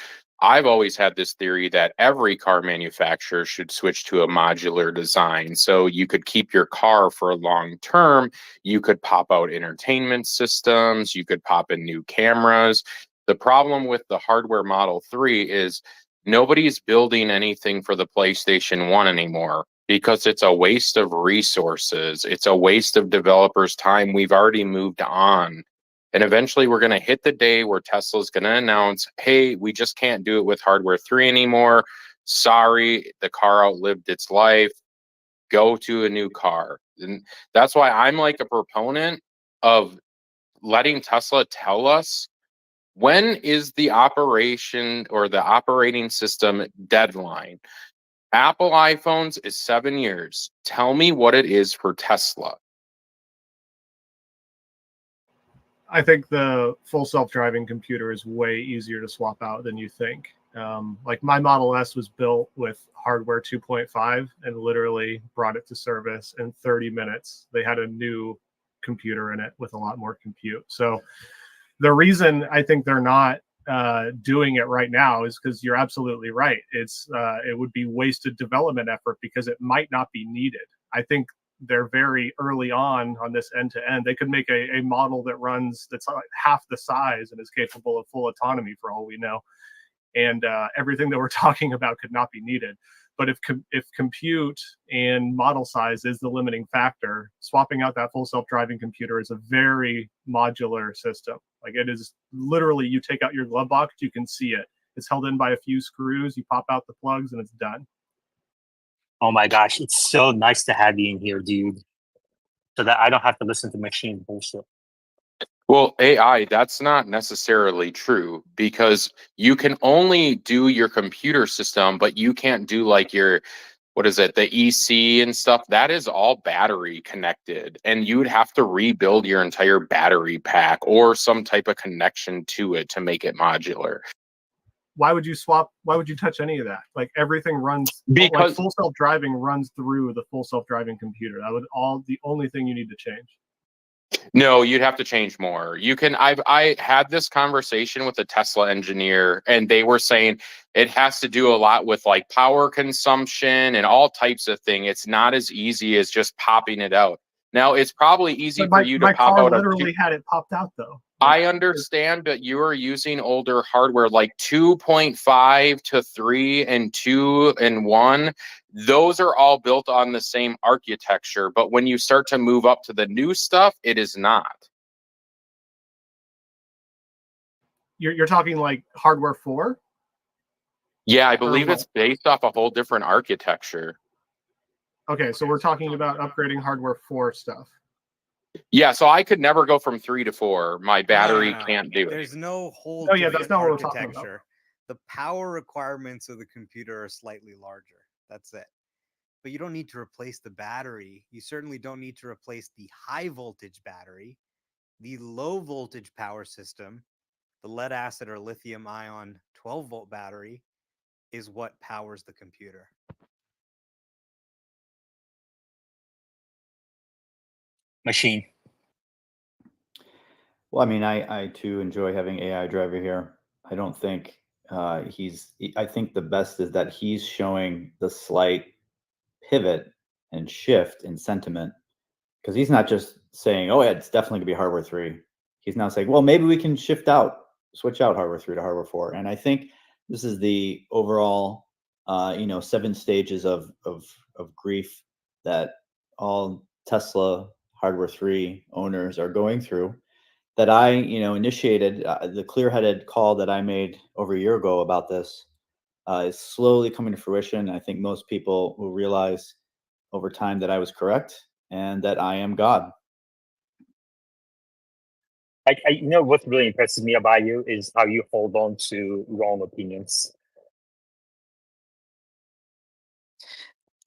Speaker 8: I've always had this theory that every car manufacturer should switch to a modular design. So you could keep your car for a long term. You could pop out entertainment systems. You could pop in new cameras. The problem with the hardware Model 3 is nobody's building anything for the PlayStation 1 anymore because it's a waste of resources. It's a waste of developers' time. We've already moved on. And eventually we're going to hit the day where Tesla's going to announce, hey, we just can't do it with hardware 3 anymore. Sorry, the car outlived its life. Go to a new car. And that's why I'm like a proponent of letting Tesla tell us when is the operation or the operating system deadline. Apple iPhones is 7 years. Tell me what it is for Tesla.
Speaker 5: I think the full self-driving computer is way easier to swap out than you think. Like my Model S was built with hardware 2.5 and literally brought it to service in 30 minutes. They had a new computer in it with a lot more compute. So the reason I think they're not doing it right now is because you're absolutely right. It would be wasted development effort because it might not be needed. I think they're very early on this end to end. They could make a model that's like half the size and is capable of full autonomy for all we know. And everything that we're talking about could not be needed. But if compute and model size is the limiting factor, swapping out that full self-driving computer is a very modular system. Like it is literally, you take out your glove box, you can see it. It's held in by a few screws, you pop out the plugs, and it's done.
Speaker 1: Oh my gosh, it's so nice to have you in here, dude. So that I don't have to listen to machine bullshit.
Speaker 8: Well, AI, that's not necessarily true because you can only do your computer system, but you can't do like your, what is it, the EC and stuff. That is all battery connected. And you would have to rebuild your entire battery pack or some type of connection to it to make it modular.
Speaker 5: Why would you touch any of that? Like everything runs,
Speaker 8: Because
Speaker 5: like full self-driving runs through the full self-driving computer. That would the only thing you need to change.
Speaker 8: no, you'd have to change more. I had this conversation with a Tesla engineer and they were saying it has to do a lot with like power consumption and all types of things. It's not as easy as just popping it out. Now it's probably easy for you to
Speaker 5: my
Speaker 8: pop
Speaker 5: car
Speaker 8: out
Speaker 5: literally had it popped out though.
Speaker 8: I understand that you are using older hardware like 2.5 to 3 and 2 and 1. Those are all built on the same architecture. But when you start to move up to the new stuff, it is not.
Speaker 5: You're talking like hardware 4?
Speaker 8: Yeah, I believe it's based off a whole different architecture.
Speaker 5: Okay, so we're talking about upgrading hardware 4 stuff.
Speaker 8: Yeah, so I could never go from 3 to 4. My battery can't do it.
Speaker 7: There's no whole
Speaker 5: that's not what we're talking about.
Speaker 7: architecture. The power requirements of the computer are slightly larger. That's it. But you don't need to replace the battery. You certainly don't need to replace the high voltage battery, the low voltage power system, the lead acid or lithium ion 12-volt battery is what powers the computer.
Speaker 1: Machine.
Speaker 6: Well, I mean, I too enjoy having AI driver here. I don't think I think the best is that he's showing the slight pivot and shift in sentiment because he's not just saying, oh, yeah, it's definitely gonna be hardware 3. He's now saying, well, maybe we can switch out hardware 3 to hardware 4. And I think this is the overall, 7 stages of grief that all Tesla hardware 3 owners are going through. That I, initiated the clear-headed call that I made over a year ago about this is slowly coming to fruition. I think most people will realize over time that I was correct and that I am God.
Speaker 1: You know what really impresses me about you is how you hold on to wrong opinions.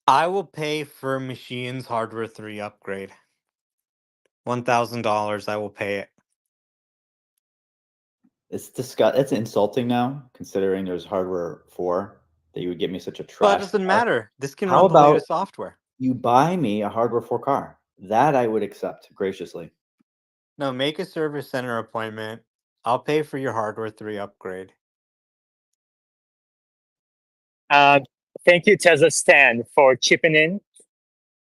Speaker 7: I will pay for Machine's Hardware 3 upgrade. $1,000, I will pay it.
Speaker 6: It's insulting now, considering there's hardware 4 that you would give me such a
Speaker 7: Well,
Speaker 6: trash
Speaker 7: it doesn't
Speaker 6: car.
Speaker 7: matter. This can
Speaker 6: How
Speaker 7: run the
Speaker 6: about
Speaker 7: latest software.
Speaker 6: you buy me a hardware 4 car? That I would accept graciously.
Speaker 7: No, make a service center appointment. I'll pay for your Hardware 3 upgrade.
Speaker 1: Thank you, Tesla Stan, for chipping in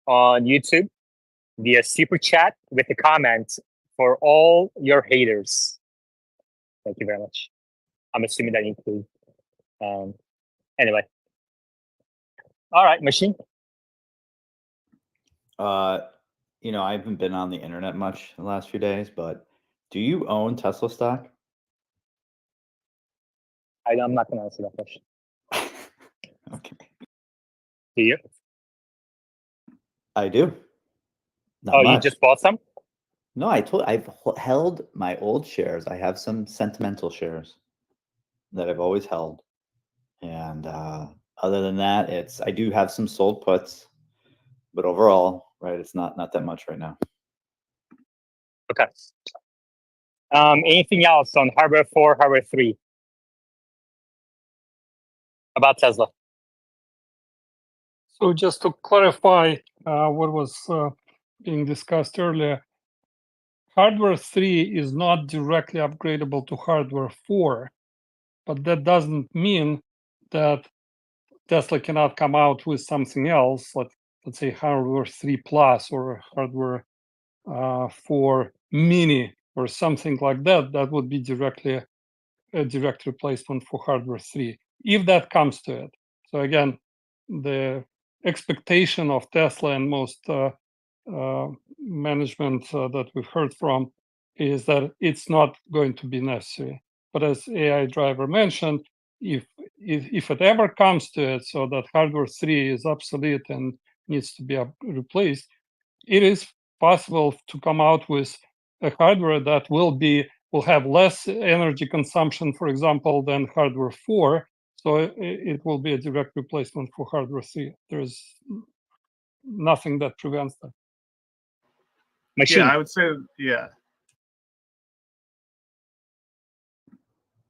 Speaker 1: on YouTube via super chat with a comment for all your haters. Thank you very much. I'm assuming that includes. Anyway. All right, Machine.
Speaker 6: You know, I haven't been on the internet much the last few days, but do you own Tesla stock?
Speaker 1: I'm not going to answer that question.
Speaker 6: Okay.
Speaker 1: Do you?
Speaker 6: I do. Not
Speaker 1: Oh,
Speaker 6: much.
Speaker 1: you just bought some?
Speaker 6: No, I've held my old shares. I have some sentimental shares that I've always held. And other than that, I do have some sold puts, but overall, right, it's not that much right now.
Speaker 1: Okay. Anything else on hardware 4, hardware 3 about Tesla?
Speaker 2: So just to clarify what was being discussed earlier, hardware 3 is not directly upgradable to hardware 4, but that doesn't mean that Tesla cannot come out with something else, let's say hardware 3 plus or hardware 4 mini or something like that. That would be a direct replacement for hardware 3, if that comes to it. So again, the expectation of Tesla and most management that we've heard from is that it's not going to be necessary. But as AI driver mentioned, if it ever comes to it, so that hardware 3 is obsolete and needs to be replaced, it is possible to come out with a hardware that will have less energy consumption, for example, than hardware 4. So it will be a direct replacement for hardware 3. There's nothing that prevents that.
Speaker 1: Machine.
Speaker 5: Yeah, I would say, yeah.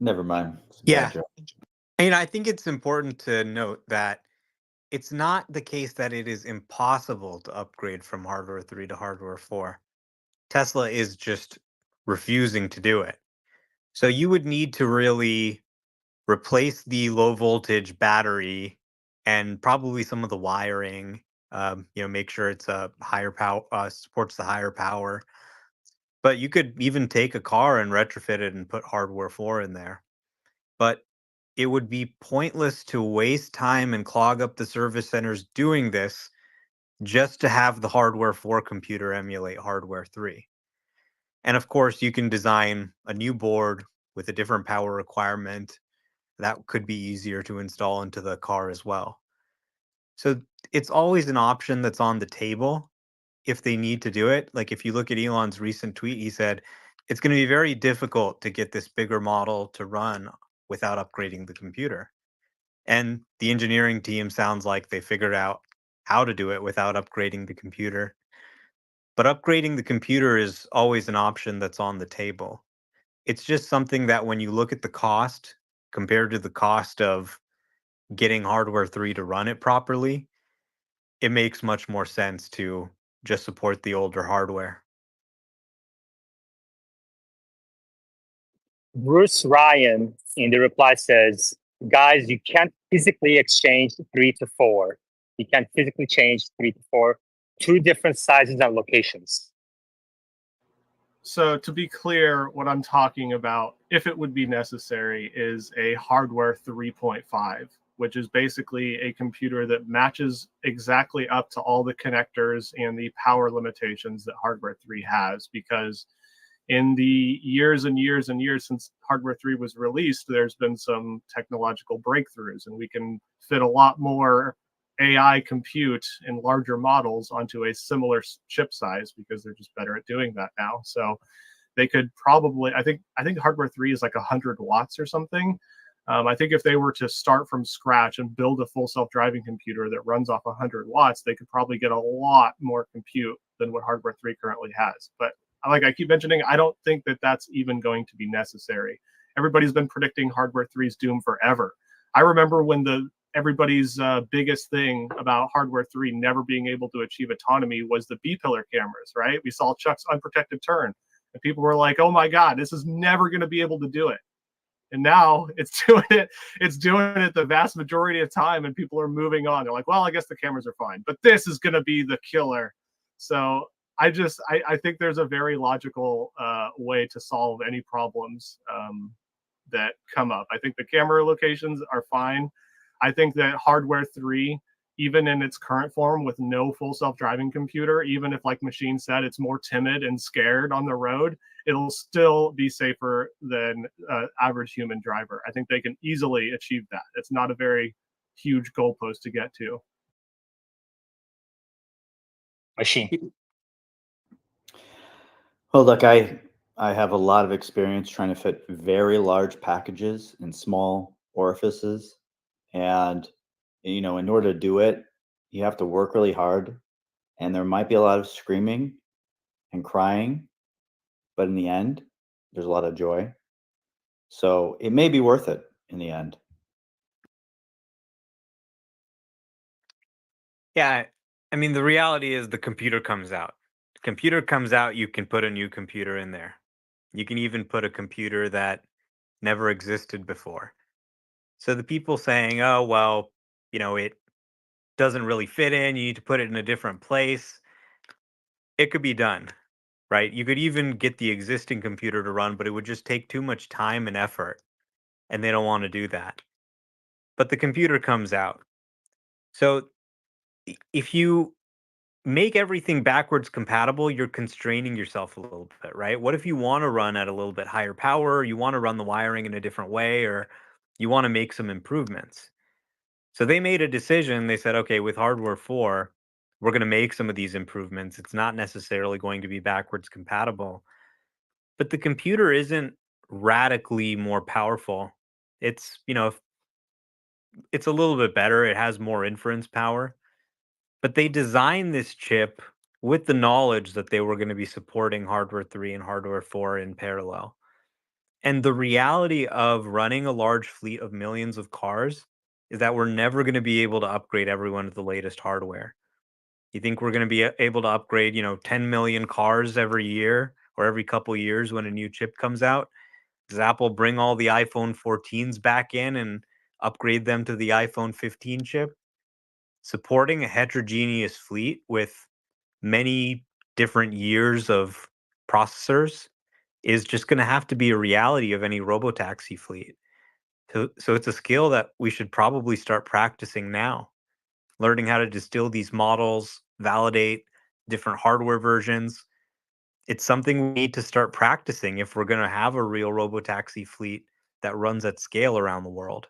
Speaker 6: Never mind.
Speaker 7: Yeah. And I think it's important to note that it's not the case that it is impossible to upgrade from hardware 3 to hardware 4. Tesla is just refusing to do it. So you would need to really replace the low voltage battery and probably some of the wiring. Make sure it's a higher power, supports the higher power. But you could even take a car and retrofit it and put hardware 4 in there. But it would be pointless to waste time and clog up the service centers doing this just to have the hardware 4 computer emulate hardware 3. And of course, you can design a new board with a different power requirement. That could be easier to install into the car as well. So it's always an option that's on the table if they need to do it. Like if you look at Elon's recent tweet, he said it's going to be very difficult to get this bigger model to run without upgrading the computer. And the engineering team sounds like they figured out how to do it without upgrading the computer. But upgrading the computer is always an option that's on the table. It's just something that when you look at the cost compared to the cost of getting hardware 3 to run it properly, it makes much more sense to just support the older hardware.
Speaker 1: Bruce Ryan in the reply says, guys, you can't physically exchange 3 to 4. You can't physically change 3 to 4, 2 different sizes and locations.
Speaker 5: So to be clear, what I'm talking about, if it would be necessary, is a hardware 3.5, which is basically a computer that matches exactly up to all the connectors and the power limitations that hardware 3 has. Because in the years and years and years since hardware 3 was released, there's been some technological breakthroughs, and we can fit a lot more AI compute in larger models onto a similar chip size because they're just better at doing that now. So they could probably, I think hardware 3 is like 100 watts or something. I think if they were to start from scratch and build a full self-driving computer that runs off 100 watts, they could probably get a lot more compute than what hardware 3 currently has. But like I keep mentioning, I don't think that that's even going to be necessary. Everybody's been predicting hardware 3's doom forever. I remember when everybody's biggest thing about hardware 3 never being able to achieve autonomy was the B-pillar cameras, right? We saw Chuck's unprotected turn, and people were like, oh my God, this is never going to be able to do it. And now it's doing it. It's doing it the vast majority of time, and people are moving on. They're like, well, I guess the cameras are fine, but this is going to be the killer. So I think there's a very logical way to solve any problems that come up. I think the camera locations are fine. I think that hardware 3, even in its current form with no full self-driving computer, even if, like Machine said, it's more timid and scared on the road, it'll still be safer than average human driver. I think they can easily achieve that. It's not a very huge goalpost to get to.
Speaker 1: Machine.
Speaker 6: Well, look, I have a lot of experience trying to fit very large packages in small orifices. And, in order to do it, you have to work really hard. And there might be a lot of screaming and crying. But in the end, there's a lot of joy. So it may be worth it in the end.
Speaker 7: Yeah, I mean, the reality is the computer comes out. Computer comes out, you can put a new computer in there. You can even put a computer that never existed before. So the people saying, oh, well, it doesn't really fit in, you need to put it in a different place, it could be done, right? You could even get the existing computer to run, but it would just take too much time and effort, and they don't want to do that. But the computer comes out. So if you make everything backwards compatible, you're constraining yourself a little bit, right? What if you want to run at a little bit higher power, or you want to run the wiring in a different way, or you want to make some improvements? So they made a decision. They said, okay, with hardware 4, we're going to make some of these improvements. It's not necessarily going to be backwards compatible, but the computer isn't radically more powerful. It's, it's a little bit better. It has more inference power, but they designed this chip with the knowledge that they were going to be supporting hardware 3 and hardware 4 in parallel. And the reality of running a large fleet of millions of cars is that we're never going to be able to upgrade everyone to the latest hardware. You think we're going to be able to upgrade, 10 million cars every year or every couple years when a new chip comes out? Does Apple bring all the iPhone 14s back in and upgrade them to the iPhone 15 chip? Supporting a heterogeneous fleet with many different years of processors is just going to have to be a reality of any robotaxi fleet. So it's a skill that we should probably start practicing now, learning how to distill these models, validate different hardware versions. It's something we need to start practicing if we're going to have a real robotaxi fleet that runs at scale around the world.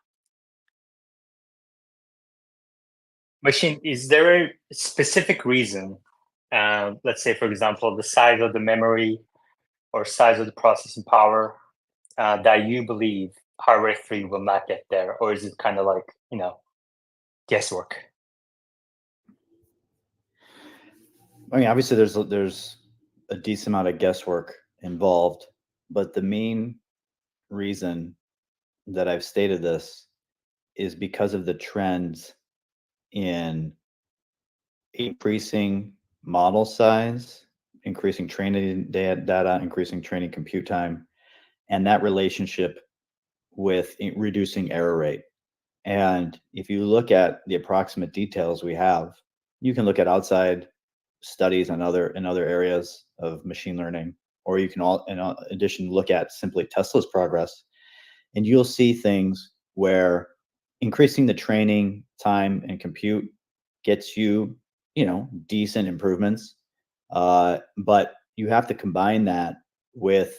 Speaker 1: Machine, is there a specific reason, let's say, for example, the size of the memory or size of the processing power, that you believe hardware 3 will not get there? Or is it kind of like, guesswork?
Speaker 6: I mean, obviously, there's a decent amount of guesswork involved, but the main reason that I've stated this is because of the trends in increasing model size, increasing training data, increasing training compute time, and that relationship with reducing error rate. And if you look at the approximate details we have, you can look at outside studies in other areas of machine learning, or you can in addition look at simply Tesla's progress, and you'll see things where increasing the training time and compute gets you, decent improvements. But you have to combine that with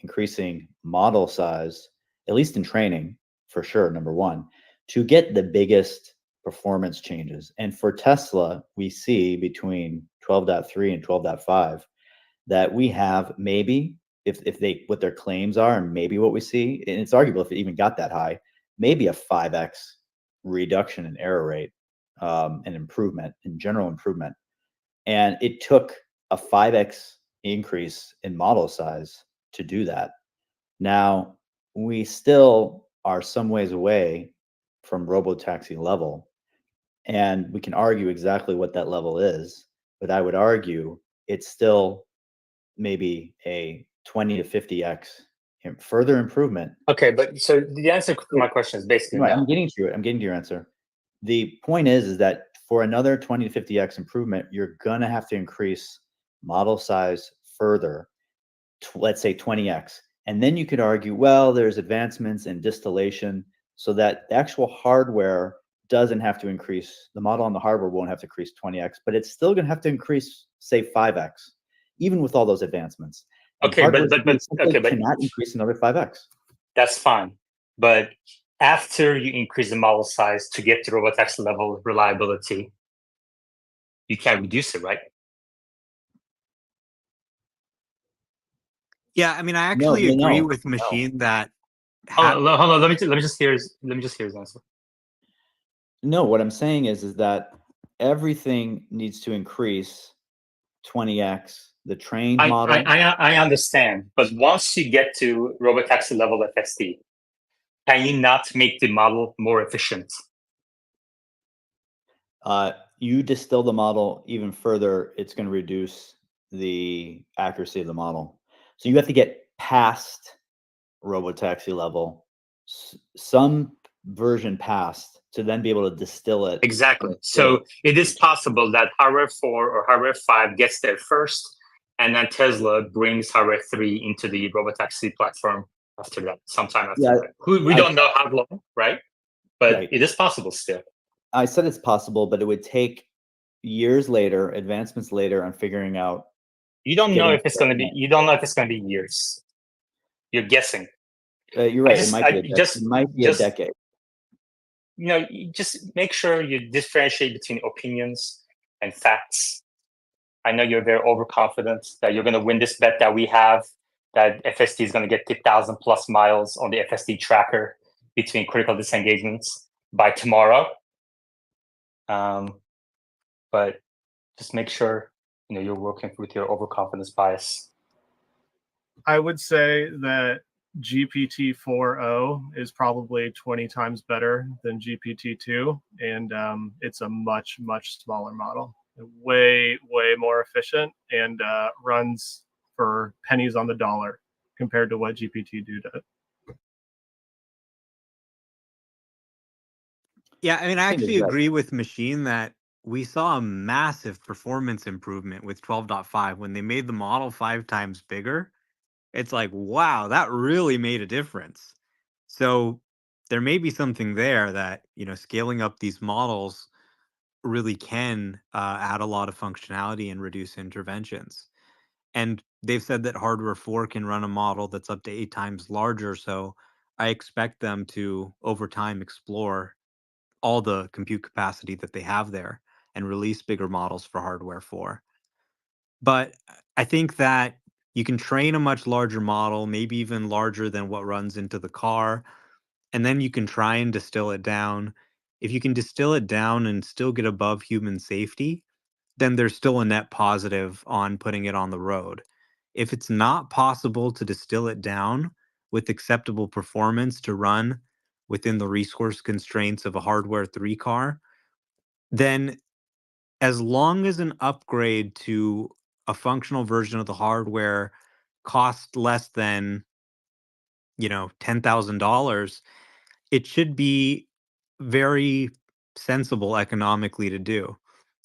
Speaker 6: increasing model size, at least in training, for sure, number one, to get the biggest performance changes. And for Tesla, we see between 12.3 and 12.5 that we have maybe if they what their claims are, and maybe what we see, and it's arguable if it even got that high, maybe a 5x reduction in error rate, and improvement in general improvement. And it took a 5x increase in model size to do that. Now, we still are some ways away from Robotaxi level, and we can argue exactly what that level is, but I would argue it's still maybe a 20 to 50x further improvement.
Speaker 1: Okay, but so the answer to my question is basically
Speaker 6: Right,
Speaker 1: no.
Speaker 6: I'm getting to it. I'm getting to your answer. The point is that for another 20 to 50x improvement, you're gonna have to increase model size further, let's say 20x. And then you could argue, well, there's advancements in distillation so that the actual hardware doesn't have to increase. The model on the hardware won't have to increase 20x, but it's still gonna have to increase, say, 5x, even with all those advancements. And
Speaker 1: Okay,
Speaker 6: hardware
Speaker 1: okay, but
Speaker 6: cannot increase another 5x.
Speaker 1: that's fine. But after you increase the model size to get to Robotaxi level reliability, you can't reduce it, right?
Speaker 4: Yeah, I mean, I actually agree with Machine that.
Speaker 1: Hold on. Let me just hear his answer.
Speaker 6: No, what I'm saying is that everything needs to increase 20x. The trained model.
Speaker 1: I understand, but once you get to Robotaxi level FSD, can you not make the model more efficient?
Speaker 6: You distill the model even further, it's going to reduce the accuracy of the model. So you have to get past Robotaxi level, some version past, to then be able to distill it.
Speaker 1: Exactly. So it is possible that hardware 4 or hardware 5 gets there first, and then Tesla brings hardware 3 into the Robotaxi platform after that, sometime after that. We don't know how long, right? But it is possible still.
Speaker 6: I said it's possible, but it would take years later, advancements later, on figuring out.
Speaker 1: You don't know if it's going to be. You don't know if it's going to be years. You're guessing.
Speaker 6: You're right. It might be a decade.
Speaker 1: You know, just make sure you differentiate between opinions and facts. I know you're very overconfident that you're going to win this bet that we have, that FSD is going to get 10,000 plus miles on the FSD tracker between critical disengagements by tomorrow. But just make sure you're working with your overconfidence bias.
Speaker 5: I would say that GPT-4o is probably 20 times better than GPT-2, and it's a much, much smaller model. Way more efficient, and runs for pennies on the dollar compared to what GPT-2 did.
Speaker 4: Yeah, I mean, I actually agree with Machine that we saw a massive performance improvement with 12.5 when they made the model 5 times bigger. It's like, wow, that really made a difference. So there may be something there that, scaling up these models really can add a lot of functionality and reduce interventions. And they've said that hardware 4 can run a model that's up to 8 times larger. So I expect them to, over time, explore all the compute capacity that they have there and release bigger models for hardware 4. But I think that you can train a much larger model, maybe even larger than what runs into the car, and then you can try and distill it down. If you can distill it down and still get above human safety, then there's still a net positive on putting it on the road. If it's not possible to distill it down with acceptable performance to run within the resource constraints of a hardware 3 car, then as long as an upgrade to a functional version of the hardware costs less than, $10,000, it should be very sensible economically to do.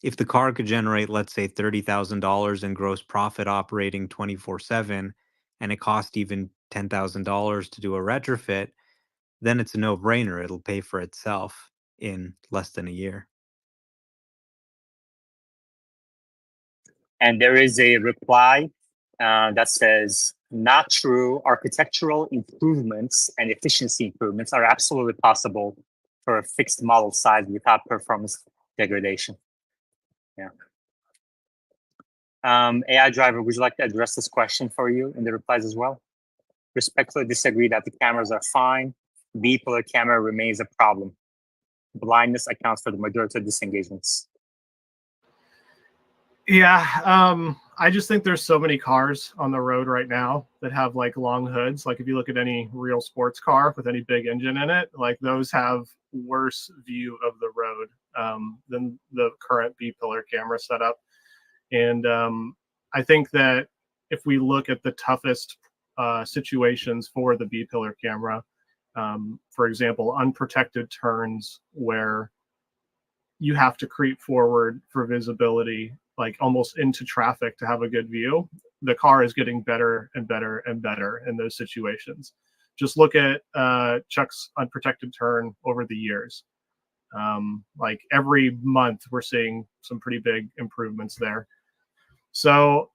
Speaker 4: If the car could generate, let's say, $30,000 in gross profit operating 24/7, and it cost even $10,000 to do a retrofit, then it's a no-brainer. It'll pay for itself in less than a year.
Speaker 1: And there is a reply that says, not true. Architectural improvements and efficiency improvements are absolutely possible for a fixed model size without performance degradation. Yeah. AI driver, would you like to address this question for you in the replies as well? Respectfully disagree that the cameras are fine. B-pillar camera remains a problem. Blindness accounts for the majority of disengagements.
Speaker 5: Yeah, I just think there's so many cars on the road right now that have like long hoods. Like if you look at any real sports car with any big engine in it, like those have worse view of the road than the current B-pillar camera setup. And I think that if we look at the toughest situations for the B-pillar camera, for example, unprotected turns where you have to creep forward for visibility, like almost into traffic to have a good view, the car is getting better and better and better in those situations. Just look at Chuck's unprotected turn over the years. Like every month, we're seeing some pretty big improvements there. So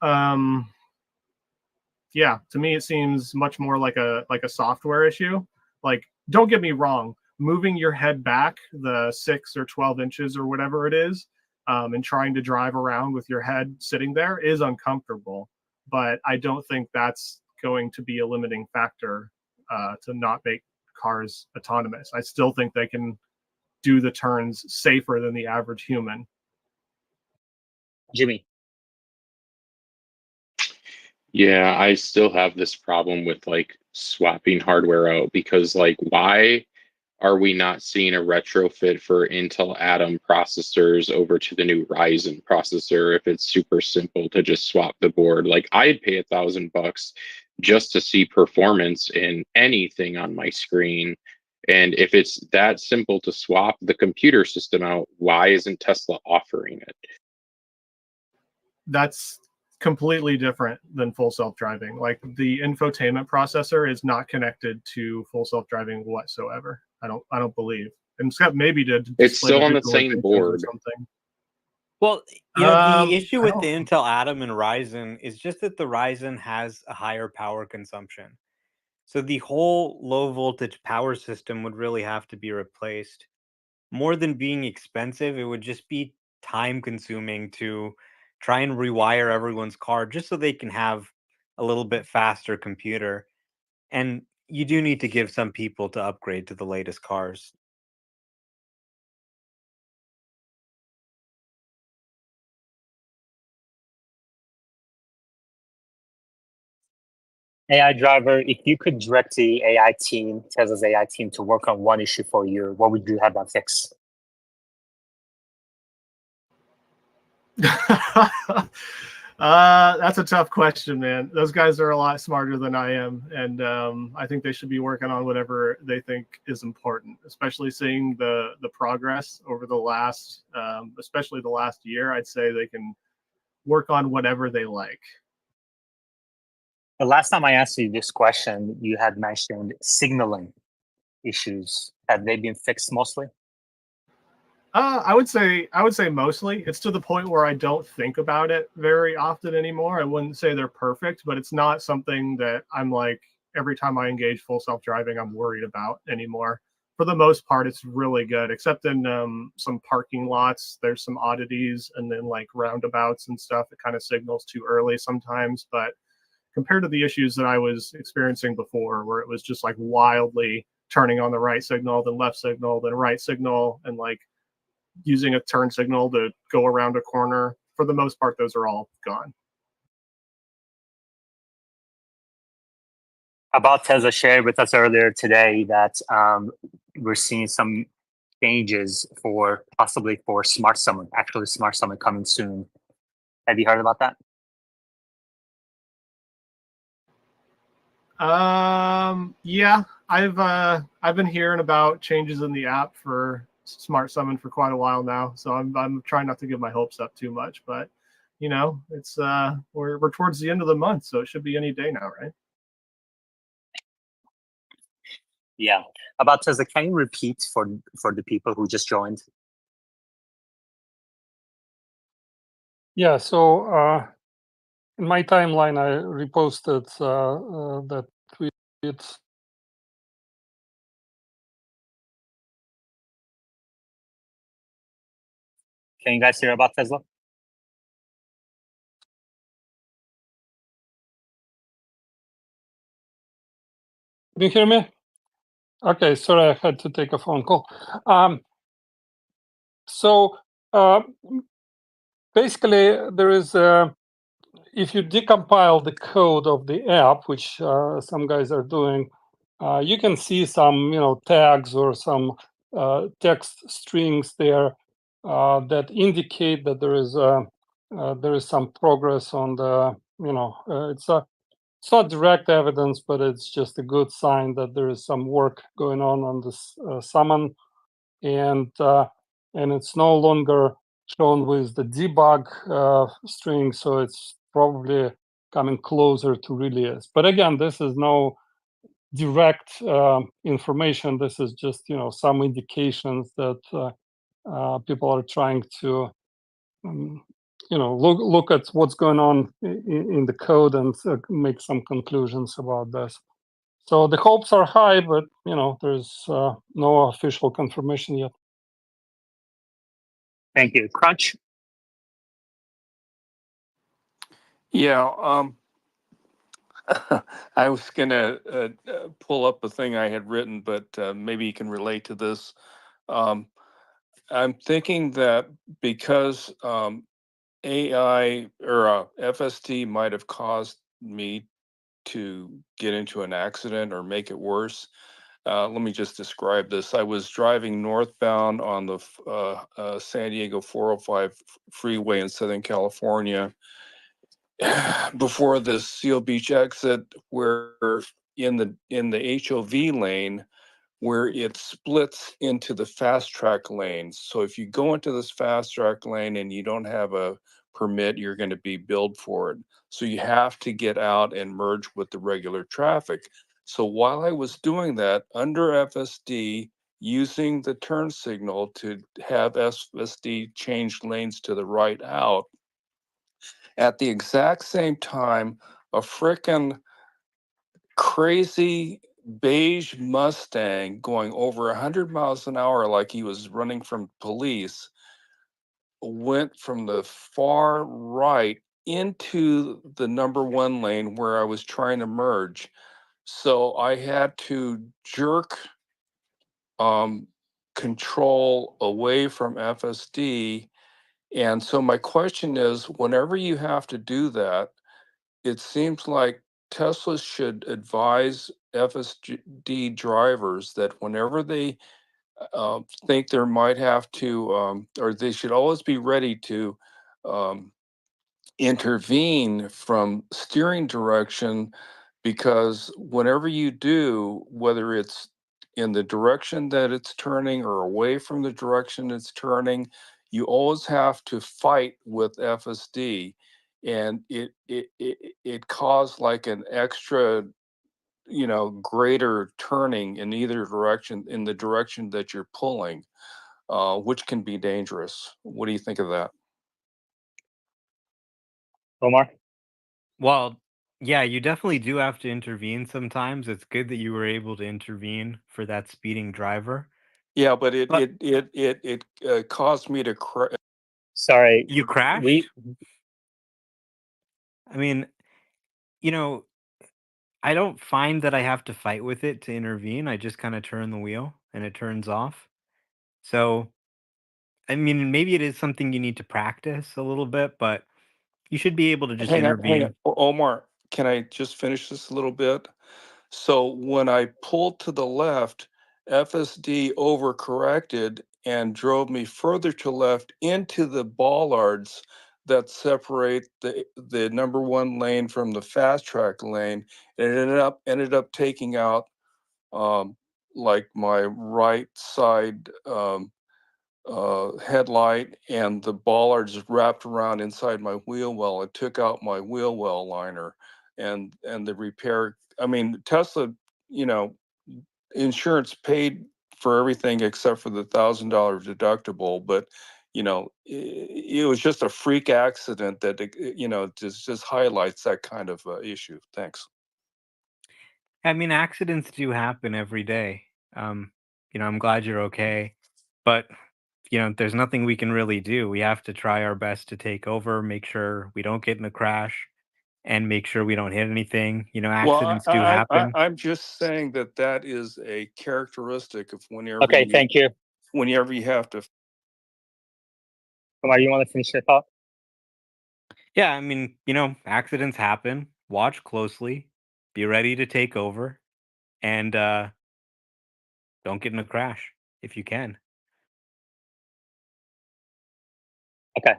Speaker 5: yeah, to me, it seems much more like a software issue. Like, don't get me wrong, moving your head back the 6 or 12 inches or whatever it is, and trying to drive around with your head sitting there is uncomfortable. But I don't think that's going to be a limiting factor to not make cars autonomous. I still think they can do the turns safer than the average human.
Speaker 1: Jimmy.
Speaker 8: Yeah, I still have this problem with like swapping hardware out because like why are we not seeing a retrofit for Intel Atom processors over to the new Ryzen processor if it's super simple to just swap the board? Like I'd pay $1,000 just to see performance in anything on my screen. And if it's that simple to swap the computer system out, why isn't Tesla offering it?
Speaker 5: That's completely different than full self-driving. Like the infotainment processor is not connected to full self-driving whatsoever. I don't believe. And except maybe to
Speaker 8: It's still on the
Speaker 5: visualization
Speaker 8: same
Speaker 5: or
Speaker 8: board.
Speaker 5: something.
Speaker 7: Well, the issue
Speaker 5: I
Speaker 7: with the
Speaker 5: don't-
Speaker 7: Intel Atom and Ryzen is just that the Ryzen has a higher power consumption. So the whole low voltage power system would really have to be replaced. More than being expensive, it would just be time consuming to try and rewire everyone's car just so they can have a little bit faster computer. And you do need to give some people to upgrade to the latest cars.
Speaker 1: AI driver, if you could direct the AI team, Tesla's AI team, to work on one issue for you, what would you have them fix?
Speaker 5: That's a tough question, man. Those guys are a lot smarter than I am, and I think they should be working on whatever they think is important. Especially seeing the progress over the last, especially the last year, I'd say they can work on whatever they like.
Speaker 1: The last time I asked you this question, you had mentioned signaling issues. Have they been fixed mostly?
Speaker 5: I would say mostly. It's to the point where I don't think about it very often anymore. I wouldn't say they're perfect, but it's not something that I'm like every time I engage full self-driving, I'm worried about anymore. For the most part, it's really good, except in some parking lots. There's some oddities, and then like roundabouts and stuff. It kind of signals too early sometimes, but compared to the issues that I was experiencing before, where it was just like wildly turning on the right signal, then left signal, then right signal, and like using a turn signal to go around a corner. For the most part, those are all gone.
Speaker 1: About Tesla shared with us earlier today that we're seeing some changes for possibly for Smart Summon, actually Smart Summon coming soon. Have you heard about that?
Speaker 5: Yeah, I've been hearing about changes in the app for Smart Summon for quite a while now, so I'm trying not to get my hopes up too much, but you know, it's we're towards the end of the month, so it should be any day now, right?
Speaker 1: Yeah. About Tesla, can you repeat for the people who just joined?
Speaker 2: Yeah, so in my timeline, I reposted that tweet.
Speaker 1: Can you guys hear about Tesla?
Speaker 2: Can you hear me? Okay, sorry, I had to take a phone call. So basically, there is if you decompile the code of the app, which some guys are doing, you can see some tags or some text strings there that indicate that there is some progress on the it's not direct evidence, but it's just a good sign that there is some work going on this summon, and it's no longer shown with the debug string, so it's probably coming closer to release. But again, this is no direct information. This is just some indications that people are trying to look at what's going on in the code and make some conclusions about this. So the hopes are high, but there's no official confirmation yet.
Speaker 1: Thank you. Crunch.
Speaker 9: Yeah, I was gonna pull up a thing I had written, but maybe you can relate to this. I'm thinking that because AI or FSD might have caused me to get into an accident or make it worse. Let me just describe this. I was driving northbound on the San Diego 405 freeway in Southern California before the Seal Beach exit, where in the HOV lane, where it splits into the fast track lanes. So if you go into this fast track lane and you don't have a permit, you're going to be billed for it. So you have to get out and merge with the regular traffic. So while I was doing that under FSD, using the turn signal to have FSD change lanes to the right out, at the exact same time, a frickin' crazy beige Mustang going over 100 miles an hour like he was running from police went from the far right into the number one lane where I was trying to merge. So I had to jerk control away from FSD. And so my question is, whenever you have to do that, it seems like Tesla should advise FSD drivers that whenever they think there might have to, or they should always be ready to um, intervene from steering direction, because whenever you do, whether it's in the direction that it's turning or away from the direction it's turning, you always have to fight with FSD, and it caused like an extra greater turning in either direction, in the direction that you're pulling, which can be dangerous. What do you think of that?
Speaker 1: Omar.
Speaker 4: Well, yeah, you definitely do have to intervene sometimes. It's good that you were able to intervene for that speeding driver.
Speaker 9: Yeah, but it
Speaker 4: But
Speaker 9: it it it it caused me to
Speaker 1: Sorry.
Speaker 4: you crashed?
Speaker 1: We
Speaker 4: I mean, you know, I don't find that I have to fight with it to intervene. I just kind of turn the wheel and it turns off. So, I mean, maybe it is something you need to practice a little bit, but you should be able to just
Speaker 9: hang on,
Speaker 4: intervene.
Speaker 9: Omar. Can I just finish this a little bit? So when I pulled to the left, FSD overcorrected and drove me further to left into the bollards that separate the number one lane from the fast track lane. It ended up taking out um, like my right side headlight, and the bollards wrapped around inside my wheel well. It took out my wheel well liner, and the repair. I mean, Tesla, you know, insurance paid for everything except for the $1,000 deductible, but it was just a freak accident that just highlights that kind of issue. Thanks.
Speaker 4: I mean, accidents do happen every day. Um, I'm glad you're okay, but there's nothing we can really do. We have to try our best to take over, make sure we don't get in a crash.
Speaker 7: and make sure we don't hit anything. You know,
Speaker 9: Well,
Speaker 7: accidents do happen.
Speaker 9: I'm just saying that that is a characteristic of whenever
Speaker 1: Okay, thank you.
Speaker 9: whenever you have to.
Speaker 1: Kumar, you want to finish your thought?
Speaker 7: Yeah, I mean, you know, accidents happen. Watch closely. Be ready to take over, and don't get in a crash if you can.
Speaker 1: Okay.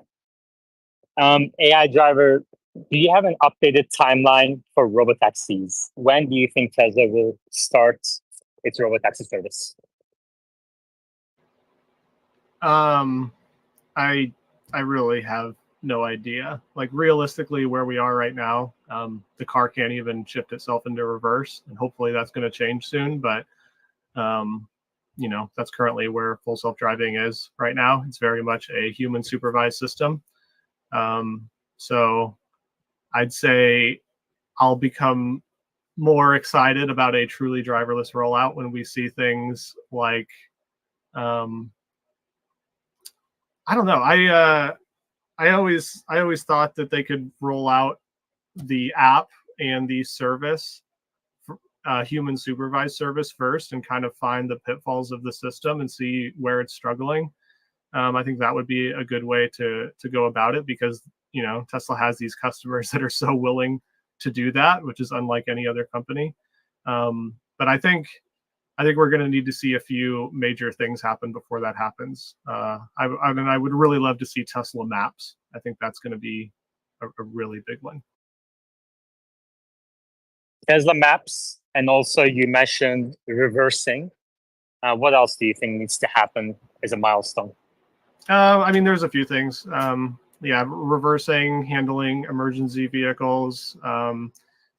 Speaker 1: AI driver, do you have an updated timeline for robotaxis? When do you think Tesla will start its robotaxi service?
Speaker 5: I really have no idea. Like realistically, where we are right now, the car can't even shift itself into reverse, and hopefully that's going to change soon. But you know, that's currently where full self-driving is right now. It's very much a human supervised system. So I'd say I'll become more excited about a truly driverless rollout when we see things like I don't know. I always thought that they could roll out the app and the service, human supervised service first, and kind of find the pitfalls of the system and see where it's struggling. I think that would be a good way to go about it, because you know Tesla has these customers that are so willing to do that, which is unlike any other company. But I think we're going to need to see a few major things happen before that happens. I would really love to see Tesla Maps. I think that's going to be a really big one.
Speaker 1: Tesla Maps, and also you mentioned reversing. What else do you think needs to happen as a milestone?
Speaker 5: I mean, there's a few things. Yeah, reversing, handling emergency vehicles,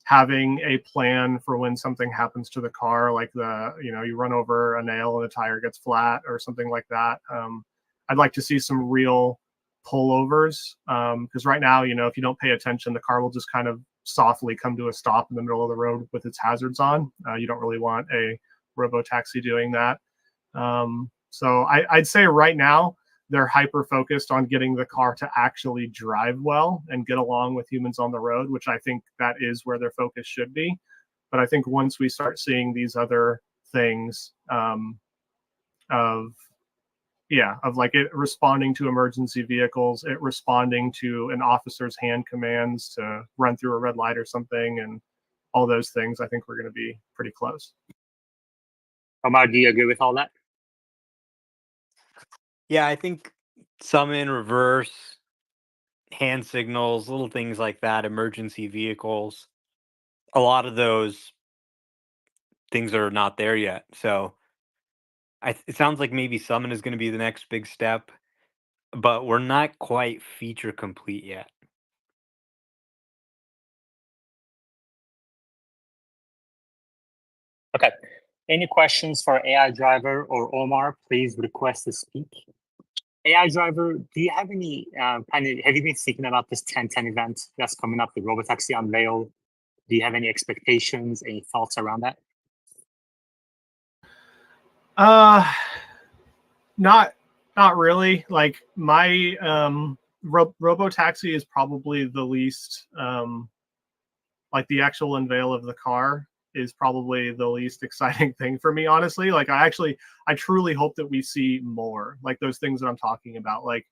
Speaker 5: having a plan for when something happens to the car, like you run over a nail and the tire gets flat or something like that. I'd like to see some real pullovers, because right now, you know, if you don't pay attention, the car will just kind of softly come to a stop in the middle of the road with its hazards on. You don't really want a robotaxi doing that. So I'd say right now they're hyper focused on getting the car to actually drive well and get along with humans on the road, which I think that is where their focus should be. But I think once we start seeing these other things, of like it responding to emergency vehicles, it responding to an officer's hand commands to run through a red light or something, and all those things, I think we're going to be pretty close.
Speaker 1: Omar, do you agree with all that?
Speaker 7: Yeah, I think summon, reverse, hand signals, little things like that, emergency vehicles. A lot of those things are not there yet. So it sounds like maybe summon is going to be the next big step, but we're not quite feature complete yet.
Speaker 1: Okay. Any questions for AI driver or Omar? Please request to speak. AI driver, do you have any have you been thinking about this 1010 event that's coming up, the Robotaxi unveil? Do you have any expectations, any thoughts around that?
Speaker 5: Not really. Like my Robotaxi is probably the least like the actual unveil of the car is probably the least exciting thing for me, honestly. Like I truly hope that we see more like those things that I'm talking about. Like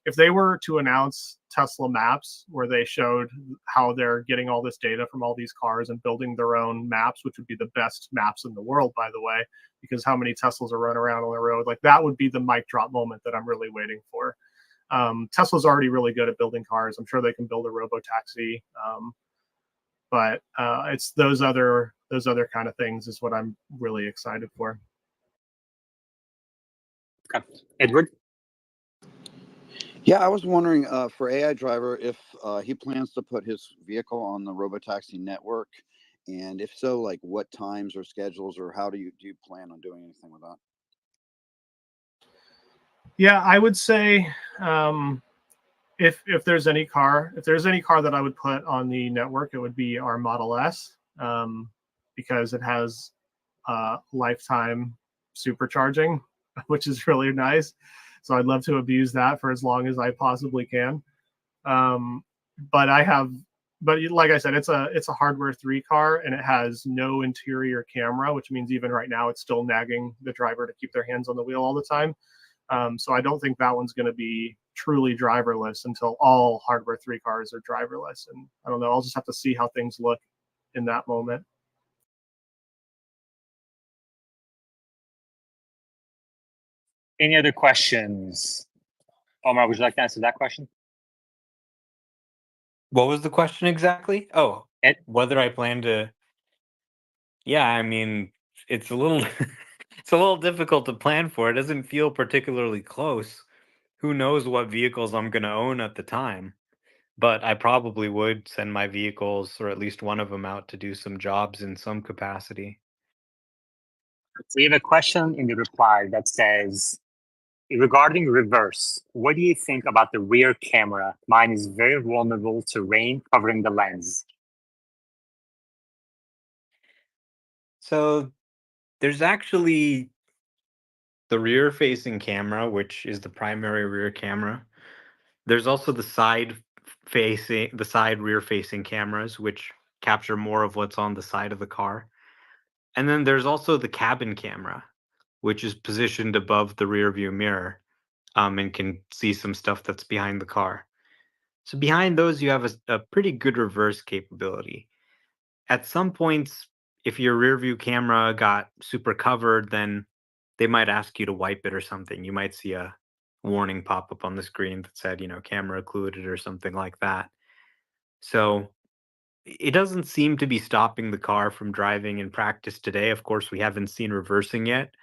Speaker 5: if they were to announce Tesla Maps, where they showed how they're getting all this data from all these cars and building their own maps, which would be the best maps in the world, by the way, because how many Teslas are running around on the road, like that would be the mic drop moment that I'm really waiting for. Tesla's already really good at building cars. I'm sure they can build a robotaxi. But it's those other kind of things is what I'm really excited for.
Speaker 1: Okay. Edward?
Speaker 10: Yeah, I was wondering for AI driver if he plans to put his vehicle on the Robotaxi network, and if so, like what times or schedules, or how do you plan on doing anything with that?
Speaker 5: Yeah, I would say if there's any car that I would put on the network, it would be our Model S, because it has lifetime supercharging, which is really nice. So I'd love to abuse that for as long as I possibly can. But I have but like I said, it's a hardware 3 car, and it has no interior camera, which means even right now it's still nagging the driver to keep their hands on the wheel all the time. So I don't think that one's going to be truly driverless until all hardware 3 cars are driverless. And I don't know, I'll just have to see how things look in that moment.
Speaker 1: Any other questions? Omar, would you like to answer that question?
Speaker 4: What was the question exactly? Oh,
Speaker 1: It,
Speaker 4: whether I plan to. Yeah, I mean, it's a little it's a little difficult to plan for. It doesn't feel particularly close. Who knows what vehicles I'm going to own at the time? But I probably would send my vehicles, or at least one of them, out to do some jobs in some capacity.
Speaker 1: we have a question in the reply that says, regarding reverse, what do you think about the rear camera? Mine is very vulnerable to rain covering the lens.
Speaker 4: So there's actually the rear facing camera, which is the primary rear camera. There's also the side rear facing cameras, which capture more of what's on the side of the car. And then there's also the cabin camera, which is positioned above the rear view mirror, and can see some stuff that's behind the car. So behind those, you have a pretty good reverse capability. At some points, if your rear view camera got super covered, then they might ask you to wipe it or something. You might see a warning pop up on the screen that said, camera occluded or something like that. So it doesn't seem to be stopping the car from driving in practice today. Of course, we haven't seen reversing yet.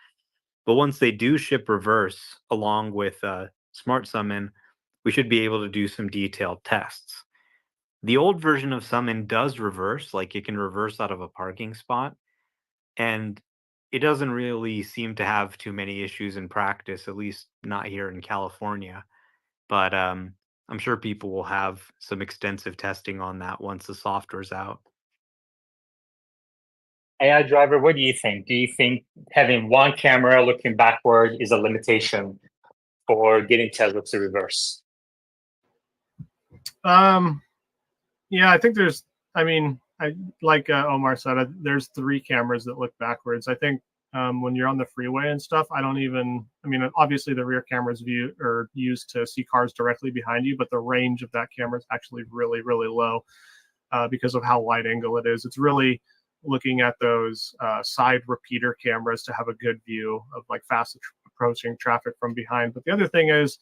Speaker 4: But once they do ship reverse along with Smart Summon, we should be able to do some detailed tests. The old version of Summon does reverse, like it can reverse out of a parking spot. And it doesn't really seem to have too many issues in practice, at least not here in California. But I'm sure people will have some extensive testing on that once the software's out.
Speaker 1: AI driver, what do you think? Do you think having one camera looking backward is a limitation for getting Tesla to reverse?
Speaker 5: Yeah, I think there's. I mean, like Omar said, there's 3 cameras that look backwards. I think when you're on the freeway and stuff, I don't even. I mean, obviously the rear cameras are used to see cars directly behind you, but the range of that camera is actually really, really low because of how wide angle it is. It's really looking at those side repeater cameras to have a good view of like fast approaching traffic from behind. But the other thing is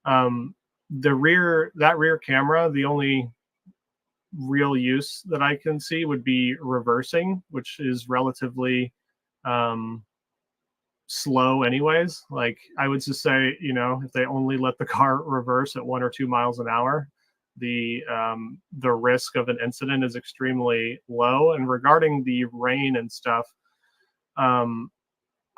Speaker 5: that rear camera, the only real use that I can see would be reversing, which is relatively slow anyways. Like I would just say, if they only let the car reverse at 1 or 2 miles an hour, the risk of an incident is extremely low. And regarding the rain and stuff,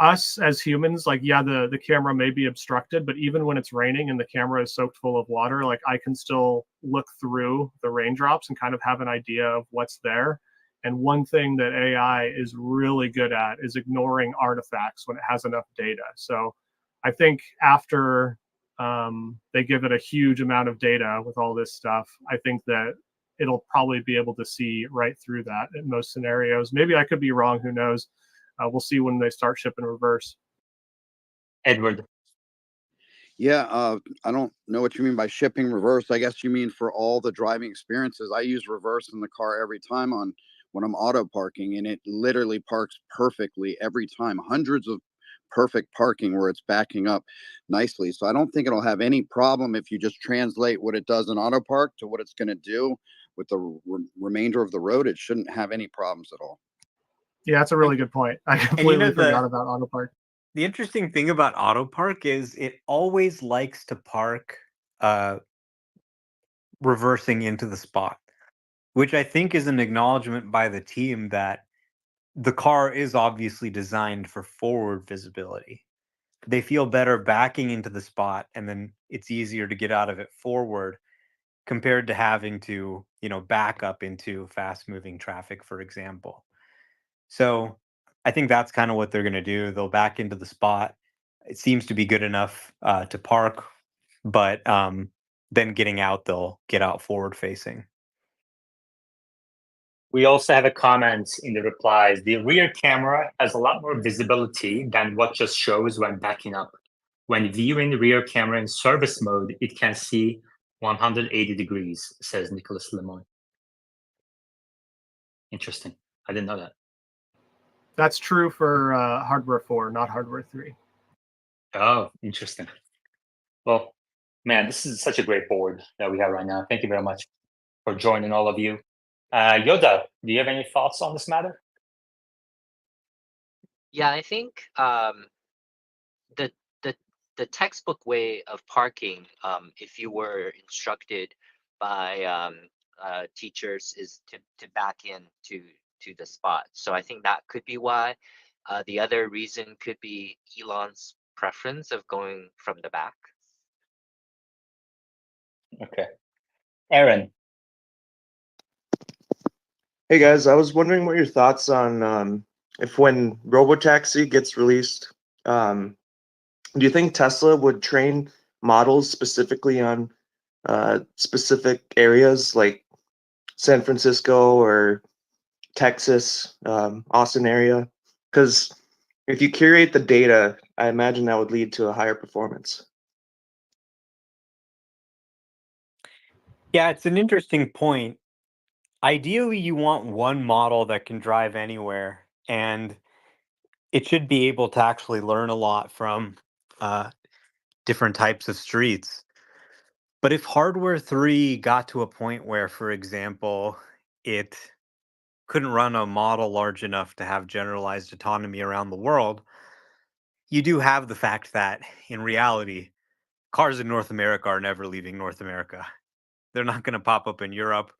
Speaker 5: us as humans, like, yeah, the camera may be obstructed, but even when it's raining and the camera is soaked full of water, like I can still look through the raindrops and kind of have an idea of what's there. And one thing that AI is really good at is ignoring artifacts when it has enough data. So I think after they give it a huge amount of data with all this stuff, I think that it'll probably be able to see right through that in most scenarios. Maybe I could be wrong. Who knows? We'll see when they start shipping reverse.
Speaker 1: Edward.
Speaker 10: Yeah, I don't know what you mean by shipping reverse. I guess you mean for all the driving experiences. I use reverse in the car every time when I'm auto parking, and it literally parks perfectly every time. Hundreds of perfect parking where it's backing up nicely. So I don't think it'll have any problem if you just translate what it does in auto park to what it's going to do with the remainder of the road. It shouldn't have any problems at all.
Speaker 5: Yeah, that's a really good point. I completely forgot about auto park.
Speaker 4: The interesting thing about auto park is it always likes to park reversing into the spot, which I think is an acknowledgement by the team that the car is obviously designed for forward visibility. They feel better backing into the spot, and then it's easier to get out of it forward compared to having to, back up into fast moving traffic, for example. So I think that's kind of what they're going to do. They'll back into the spot. It seems to be good enough to park, but then getting out, they'll get out forward facing.
Speaker 1: We also have a comment in the replies. The rear camera has a lot more visibility than what just shows when backing up. When viewing the rear camera in service mode, it can see 180 degrees, says Nicholas Lemoyne. Interesting. I didn't know that.
Speaker 5: That's true for hardware 4, not hardware 3.
Speaker 1: Oh, interesting. Well, man, this is such a great board that we have right now. Thank you very much for joining, all of you. Yoda, do you have any thoughts on this matter?
Speaker 11: Yeah, I think the the the textbook way of parking, if you were instructed by teachers, is to back in to the spot. So I think that could be why. The other reason could be Elon's preference of going from the back.
Speaker 1: Okay. Aaron,
Speaker 12: Hey guys, I was wondering what your thoughts on if when Robotaxi gets released, do you think Tesla would train models specifically on specific areas like San Francisco or Texas, Austin area? Because if you curate the data, I imagine that would lead to a higher performance.
Speaker 7: Yeah, it's an interesting point. Ideally, you want one model that can drive anywhere, and it should be able to actually learn a lot from different types of streets. But if hardware 3 got to a point where, for example, it couldn't run a model large enough to have generalized autonomy around the world, you do have the fact that in reality, cars in North America are never leaving North America. They're not going to pop up in Europe.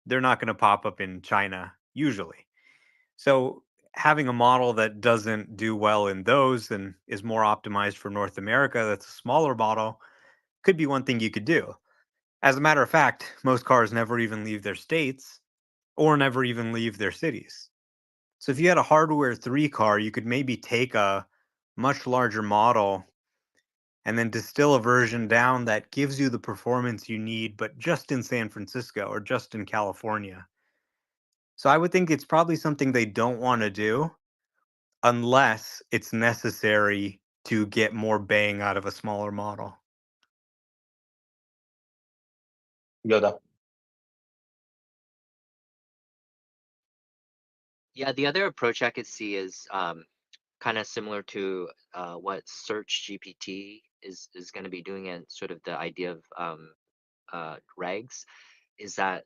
Speaker 7: They're not going to pop up in China, usually. So having a model that doesn't do well in those and is more optimized for North America, that's a smaller model, could be one thing you could do. As a matter of fact, most cars never even leave their states or never even leave their cities. So if you had a hardware 3 car, you could maybe take a much larger model and then distill a version down that gives you the performance you need, but just in San Francisco or just in California. So I would think it's probably something they don't want to do unless it's necessary to get more bang out of a smaller model.
Speaker 1: Yoda.
Speaker 11: Yeah, the other approach I could see is kind of similar to what Search GPT is going to be doing, and sort of the idea of regs is that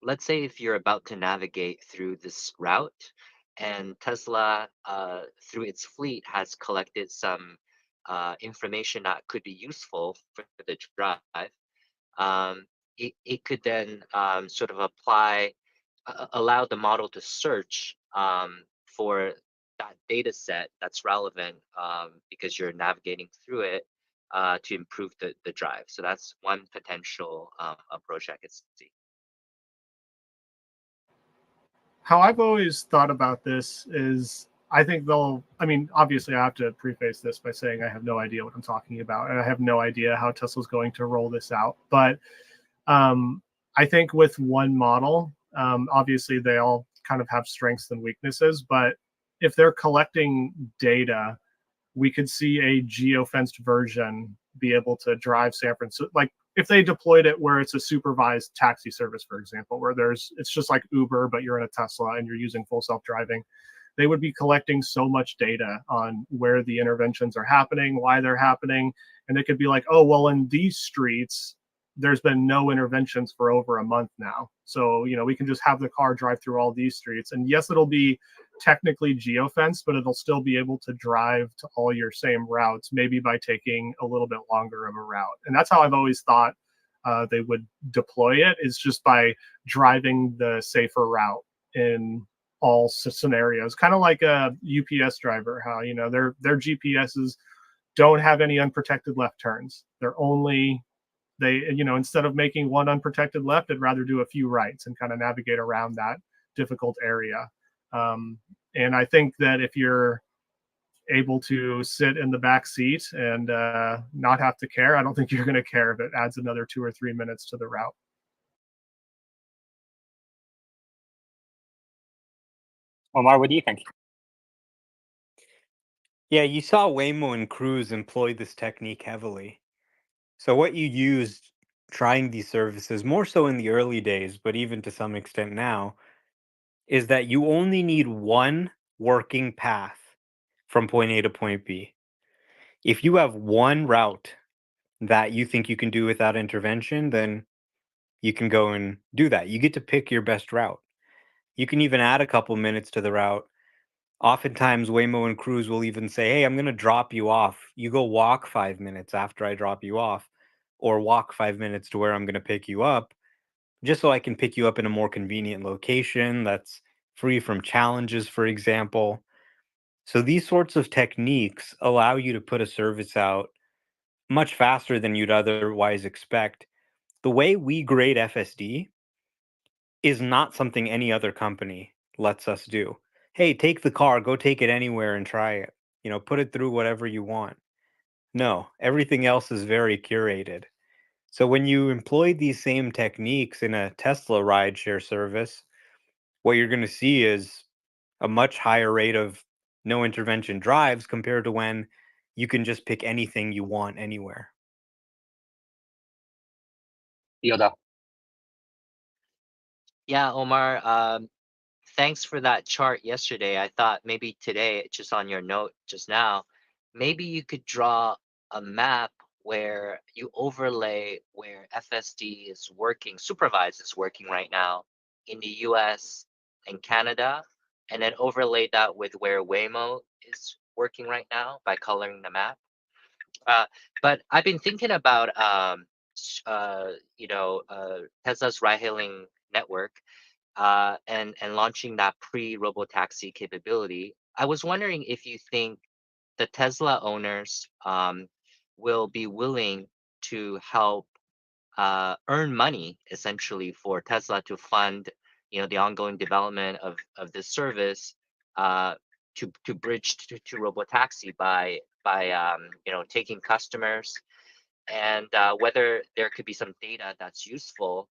Speaker 11: let's say if you're about to navigate through this route, and Tesla through its fleet has collected some information that could be useful for the drive, it could then sort of allow the model to search for that data set that's relevant, because you're navigating through it, to improve the drive. So that's one potential approach I could see.
Speaker 5: How I've always thought about this is I think I mean, obviously, I have to preface this by saying I have no idea what I'm talking about, and I have no idea how Tesla's going to roll this out. But I think with one model, obviously, they all kind of have strengths and weaknesses. But if they're collecting data, we could see a geofenced version be able to drive San Francisco. Like if they deployed it where it's a supervised taxi service, for example, where it's just like Uber, but you're in a Tesla and you're using full self-driving, they would be collecting so much data on where the interventions are happening, why they're happening. And it could be like, oh, well, in these streets, there's been no interventions for over a month now. So, we can just have the car drive through all these streets. And yes, it'll be technically geofenced, but it'll still be able to drive to all your same routes, maybe by taking a little bit longer of a route. And that's how I've always thought they would deploy it, is just by driving the safer route in all scenarios, kind of like a UPS driver, how their GPSs don't have any unprotected left turns. Instead of making one unprotected left, they'd rather do a few rights and kind of navigate around that difficult area. And I think that if you're able to sit in the back seat and not have to care, I don't think you're going to care if it adds another 2 or 3 minutes to the route.
Speaker 1: Omar, what do you think?
Speaker 7: Yeah, you saw Waymo and Cruise employ this technique heavily. So what you used trying these services, more so in the early days, but even to some extent now, is that you only need one working path from point A to point B. If you have one route that you think you can do without intervention, then you can go and do that. You get to pick your best route. You can even add a couple minutes to the route. Oftentimes, Waymo and Cruise will even say, hey, I'm going to drop you off. You go walk 5 minutes after I drop you off, or walk 5 minutes to where I'm going to pick you up, just so I can pick you up in a more convenient location that's free from challenges, for example. So these sorts of techniques allow you to put a service out much faster than you'd otherwise expect. The way we grade FSD is not something any other company lets us do. Hey, take the car, go take it anywhere and try it. Put it through whatever you want. No, everything else is very curated. So when you employ these same techniques in a Tesla rideshare service, what you're going to see is a much higher rate of no intervention drives compared to when you can just pick anything you want anywhere.
Speaker 1: Yoda.
Speaker 11: Yeah, Omar, thanks for that chart yesterday. I thought maybe today, just on your note just now, maybe you could draw a map where you overlay where FSD is working, supervised is working right now in the US and Canada, and then overlay that with where Waymo is working right now by coloring the map. But I've been thinking about Tesla's ride-hailing network and launching that pre-robotaxi capability. I was wondering if you think the Tesla owners will be willing to help earn money essentially for Tesla to fund, the ongoing development of this service uh, to bridge to robotaxi by taking customers and whether there could be some data that's useful,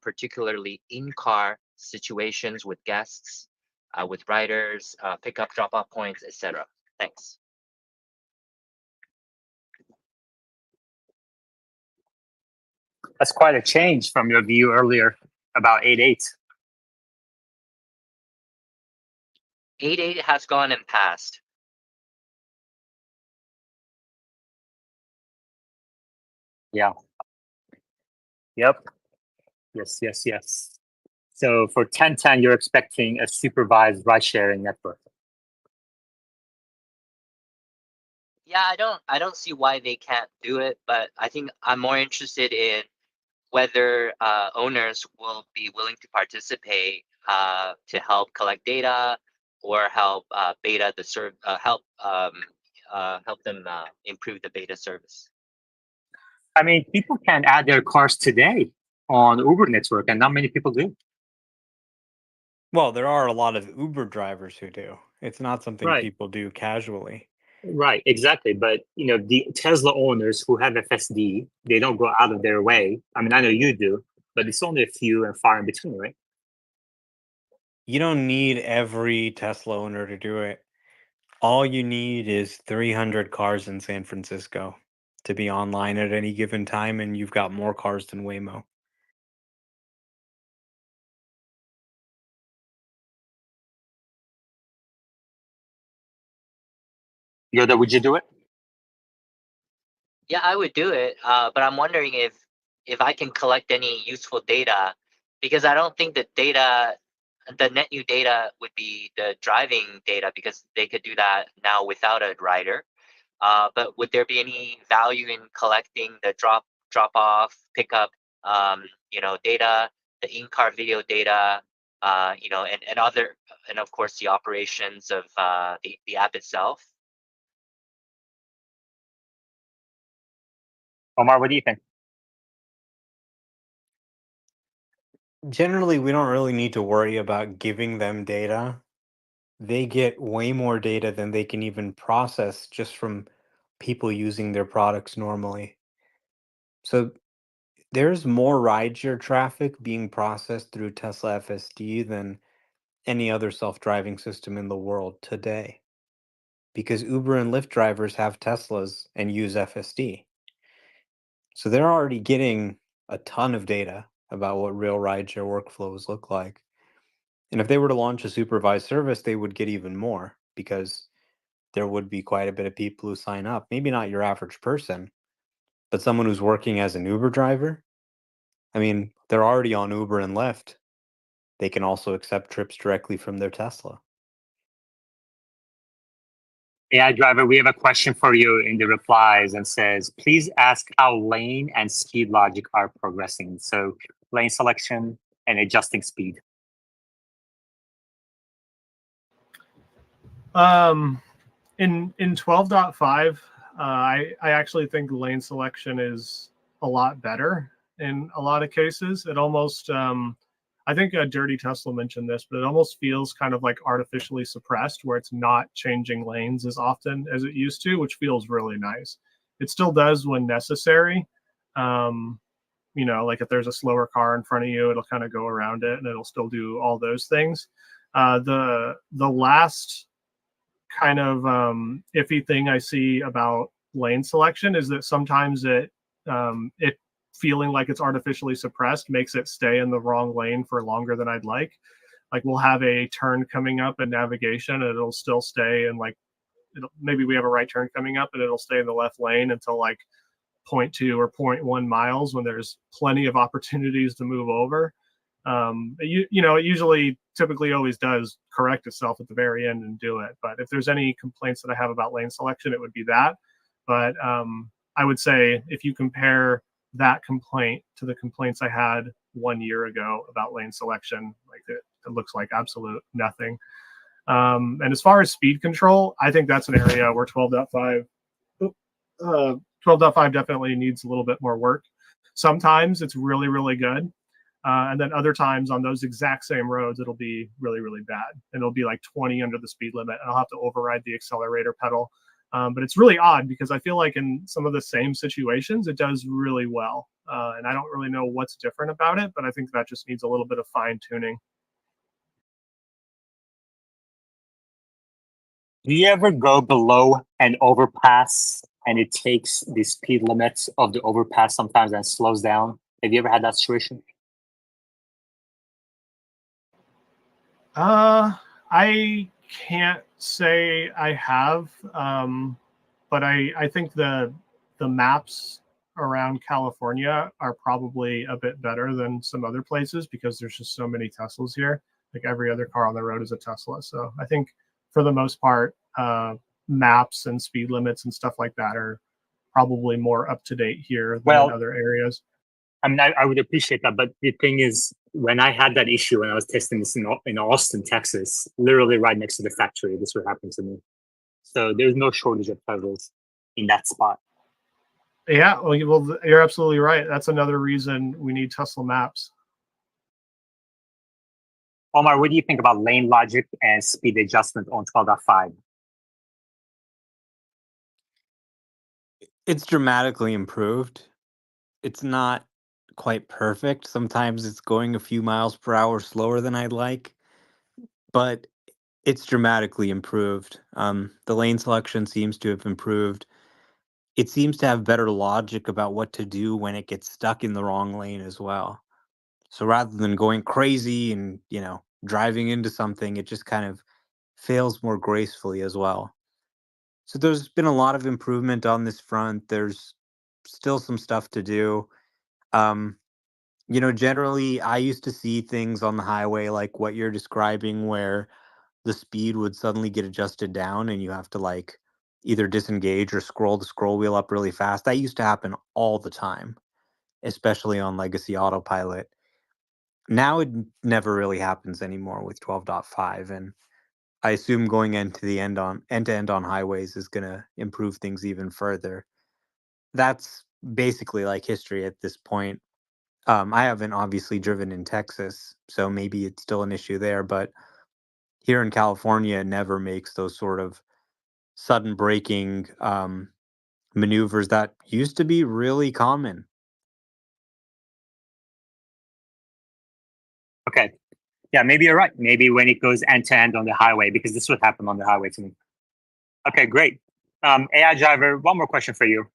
Speaker 11: particularly in-car situations with guests, with riders, pickup, drop-off points, etc. Thanks.
Speaker 1: That's quite a change from your view earlier about 8.8.
Speaker 11: 8.8 has gone and passed.
Speaker 1: Yeah. Yep. Yes. So for 10.10, you're expecting a supervised ride-sharing network.
Speaker 11: Yeah, I don't see why they can't do it, but I think I'm more interested in whether owners will be willing to participate to help collect data or help beta the help them improve the beta service.
Speaker 1: I mean, people can add their cars today on Uber network, and not many people do.
Speaker 7: Well, there are a lot of Uber drivers who do. It's not something
Speaker 1: Right.
Speaker 7: people do casually.
Speaker 1: Right, exactly. But the Tesla owners who have FSD, they don't go out of their way. I mean, I know you do, but it's only a few and far in between, right?
Speaker 7: You don't need every Tesla owner to do it. All you need is 300 cars in San Francisco to be online at any given time, and you've got more cars than Waymo.
Speaker 1: Yoda, would you do it?
Speaker 11: Yeah, I would do it, but I'm wondering if I can collect any useful data, because I don't think the net new data would be the driving data because they could do that now without a rider. But would there be any value in collecting the drop off, pickup, data, the in-car video data, and other, and of course the operations of the app itself?
Speaker 1: Omar, what do you think?
Speaker 7: Generally, we don't really need to worry about giving them data. They get way more data than they can even process just from people using their products normally. So there's more rideshare traffic being processed through Tesla FSD than any other self-driving system in the world today, because Uber and Lyft drivers have Teslas and use FSD. So they're already getting a ton of data about what real rideshare workflows look like. And if they were to launch a supervised service, they would get even more, because there would be quite a bit of people who sign up. Maybe not your average person, but someone who's working as an Uber driver. I mean, they're already on Uber and Lyft. They can also accept trips directly from their Tesla.
Speaker 1: AI driver, we have a question for you in the replies and says, please ask how lane and speed logic are progressing. So lane selection and adjusting speed.
Speaker 5: In 12.5, I actually think lane selection is a lot better in a lot of cases. It almost I think Dirty Tesla mentioned this, but it almost feels kind of like artificially suppressed, where it's not changing lanes as often as it used to, which feels really nice. It still does when necessary. Like if there's a slower car in front of you, it'll kind of go around it and it'll still do all those things. The last kind of iffy thing I see about lane selection is that sometimes it feeling like it's artificially suppressed makes it stay in the wrong lane for longer than I'd like. Like we'll have a turn coming up in navigation and it'll still stay in maybe we have a right turn coming up and it'll stay in the left lane until like 0.2 or 0.1 miles when there's plenty of opportunities to move over. It usually typically always does correct itself at the very end and do it. But if there's any complaints that I have about lane selection, it would be that. But I would say if you compare that complaint to the complaints I had 1 year ago about lane selection, like it looks like absolute nothing. And as far as speed control, I think that's an area where 12.5 definitely needs a little bit more work. Sometimes it's really, really good. And then other times on those exact same roads, it'll be really, really bad. And it'll be like 20 under the speed limit. And I'll have to override the accelerator pedal. But it's really odd because I feel like in some of the same situations, it does really well. And I don't really know what's different about it, but I think that just needs a little bit of fine tuning.
Speaker 1: Do you ever go below an overpass and it takes the speed limits of the overpass sometimes and slows down? Have you ever had that situation?
Speaker 5: I can't say I have, but I think the maps around California are probably a bit better than some other places because there's just so many Teslas here. Like every other car on the road is a Tesla. So I think for the most part, maps and speed limits and stuff like that are probably more up to date here than in other areas.
Speaker 1: I mean, I would appreciate that, but the thing is, when I had that issue when I was testing this in Austin, Texas, literally right next to the factory, this would happen to me. So there's no shortage of Teslas in that spot.
Speaker 5: Yeah, well, you're absolutely right. That's another reason we need Tesla maps.
Speaker 1: Omar, what do you think about lane logic and speed adjustment on 12.5?
Speaker 4: It's dramatically improved. It's not quite perfect. Sometimes it's going a few miles per hour slower than I'd like, but it's dramatically improved. The lane selection seems to have improved. It seems to have better logic about what to do when it gets stuck in the wrong lane as well. So rather than going crazy and, driving into something, it just kind of fails more gracefully as well. So there's been a lot of improvement on this front. There's still some stuff to do. Generally, I used to see things on the highway like what you're describing, where the speed would suddenly get adjusted down and you have to either disengage or scroll the scroll wheel up really fast. That used to happen all the time, especially on legacy autopilot. Now it never really happens anymore with 12.5, and I assume going into the end to end on highways is going to improve things even further. That's basically like history at this point. I haven't obviously driven in Texas, so maybe it's still an issue there, but here in California, it never makes those sort of sudden braking maneuvers that used to be really common.
Speaker 1: Okay. Yeah, maybe you're right. Maybe when it goes end to end on the highway, because this would happen on the highway to me. Okay, great. AI driver, one more question for you.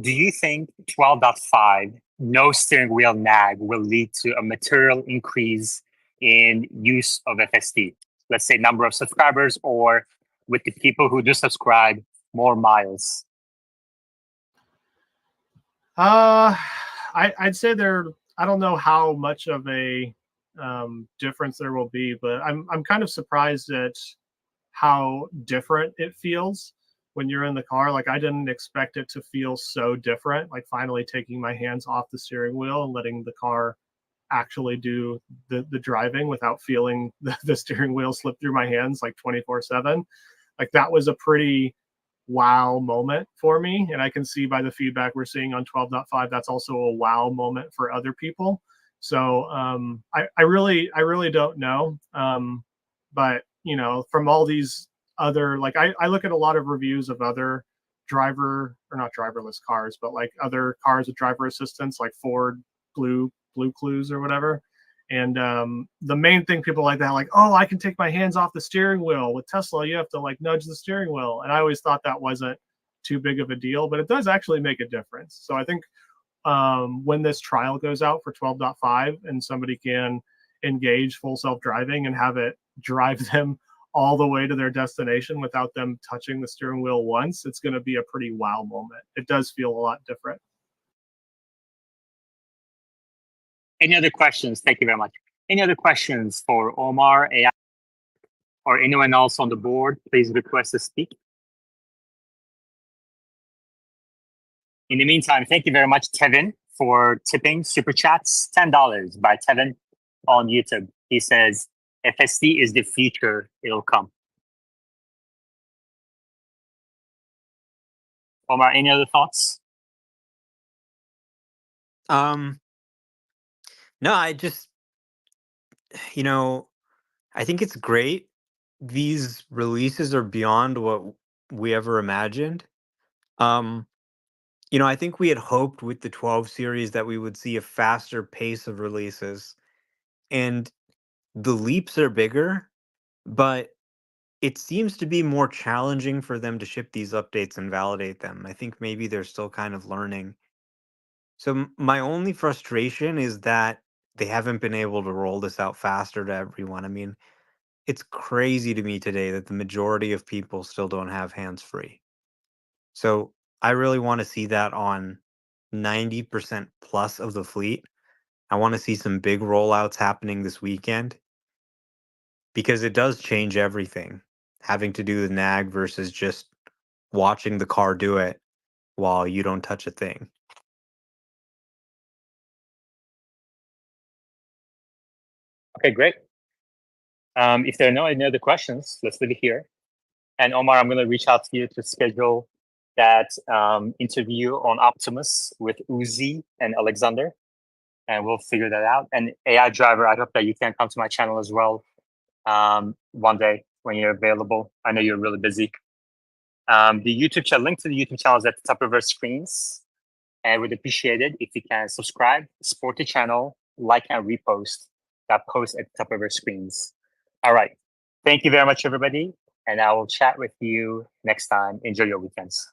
Speaker 1: Do you think 12.5 no steering wheel nag will lead to a material increase in use of FSD? Let's say number of subscribers, or with the people who do subscribe, more miles.
Speaker 5: I'd say I don't know how much of a difference there will be, but I'm kind of surprised at how different it feels when you're in the car. Like, I didn't expect it to feel so different, like finally taking my hands off the steering wheel and letting the car actually do the driving without feeling the steering wheel slip through my hands like 24/7. Like, that was a pretty wow moment for me, and I can see by the feedback we're seeing on 12.5 that's also a wow moment for other people. So I really don't know, but from all these other, like, I look at a lot of reviews of other not driverless cars, but like other cars with driver assistance, like Ford Blue Clues or whatever. And the main thing people like that, like, oh, I can take my hands off the steering wheel. With Tesla, you have to like nudge the steering wheel. And I always thought that wasn't too big of a deal, but it does actually make a difference. So I think when this trial goes out for 12.5 and somebody can engage full self-driving and have it drive them all the way to their destination without them touching the steering wheel once, it's going to be a pretty wow moment. It does feel a lot different.
Speaker 1: Any other questions? Thank you very much. Any other questions for Omar, AI, or anyone else on the board? Please request to speak. In the meantime, thank you very much, Kevin, for tipping Super Chats. $10 by Kevin on YouTube. He says, FSD is the future, it'll come. Omar, any other thoughts?
Speaker 4: No, I just, I think it's great. These releases are beyond what we ever imagined. I think we had hoped with the 12 series that we would see a faster pace of releases, and the leaps are bigger, but it seems to be more challenging for them to ship these updates and validate them. I think maybe they're still kind of learning. So my only frustration is that they haven't been able to roll this out faster to everyone. I mean, it's crazy to me today that the majority of people still don't have hands-free. So I really want to see that on 90% plus of the fleet. I want to see some big rollouts happening this weekend, because it does change everything. Having to do the nag versus just watching the car do it while you don't touch a thing.
Speaker 1: Okay, great. If there are no any other questions, let's leave it here. And Omar, I'm going to reach out to you to schedule that interview on Optimus with Uzi and Alexander, and we'll figure that out. And AI driver, I hope that you can come to my channel as well one day when you're available. I know you're really busy. The YouTube channel, link to the YouTube channel is at the top of our screens. And we'd appreciate it if you can subscribe, support the channel, like and repost that post at the top of our screens. All right. Thank you very much, everybody. And I will chat with you next time. Enjoy your weekends.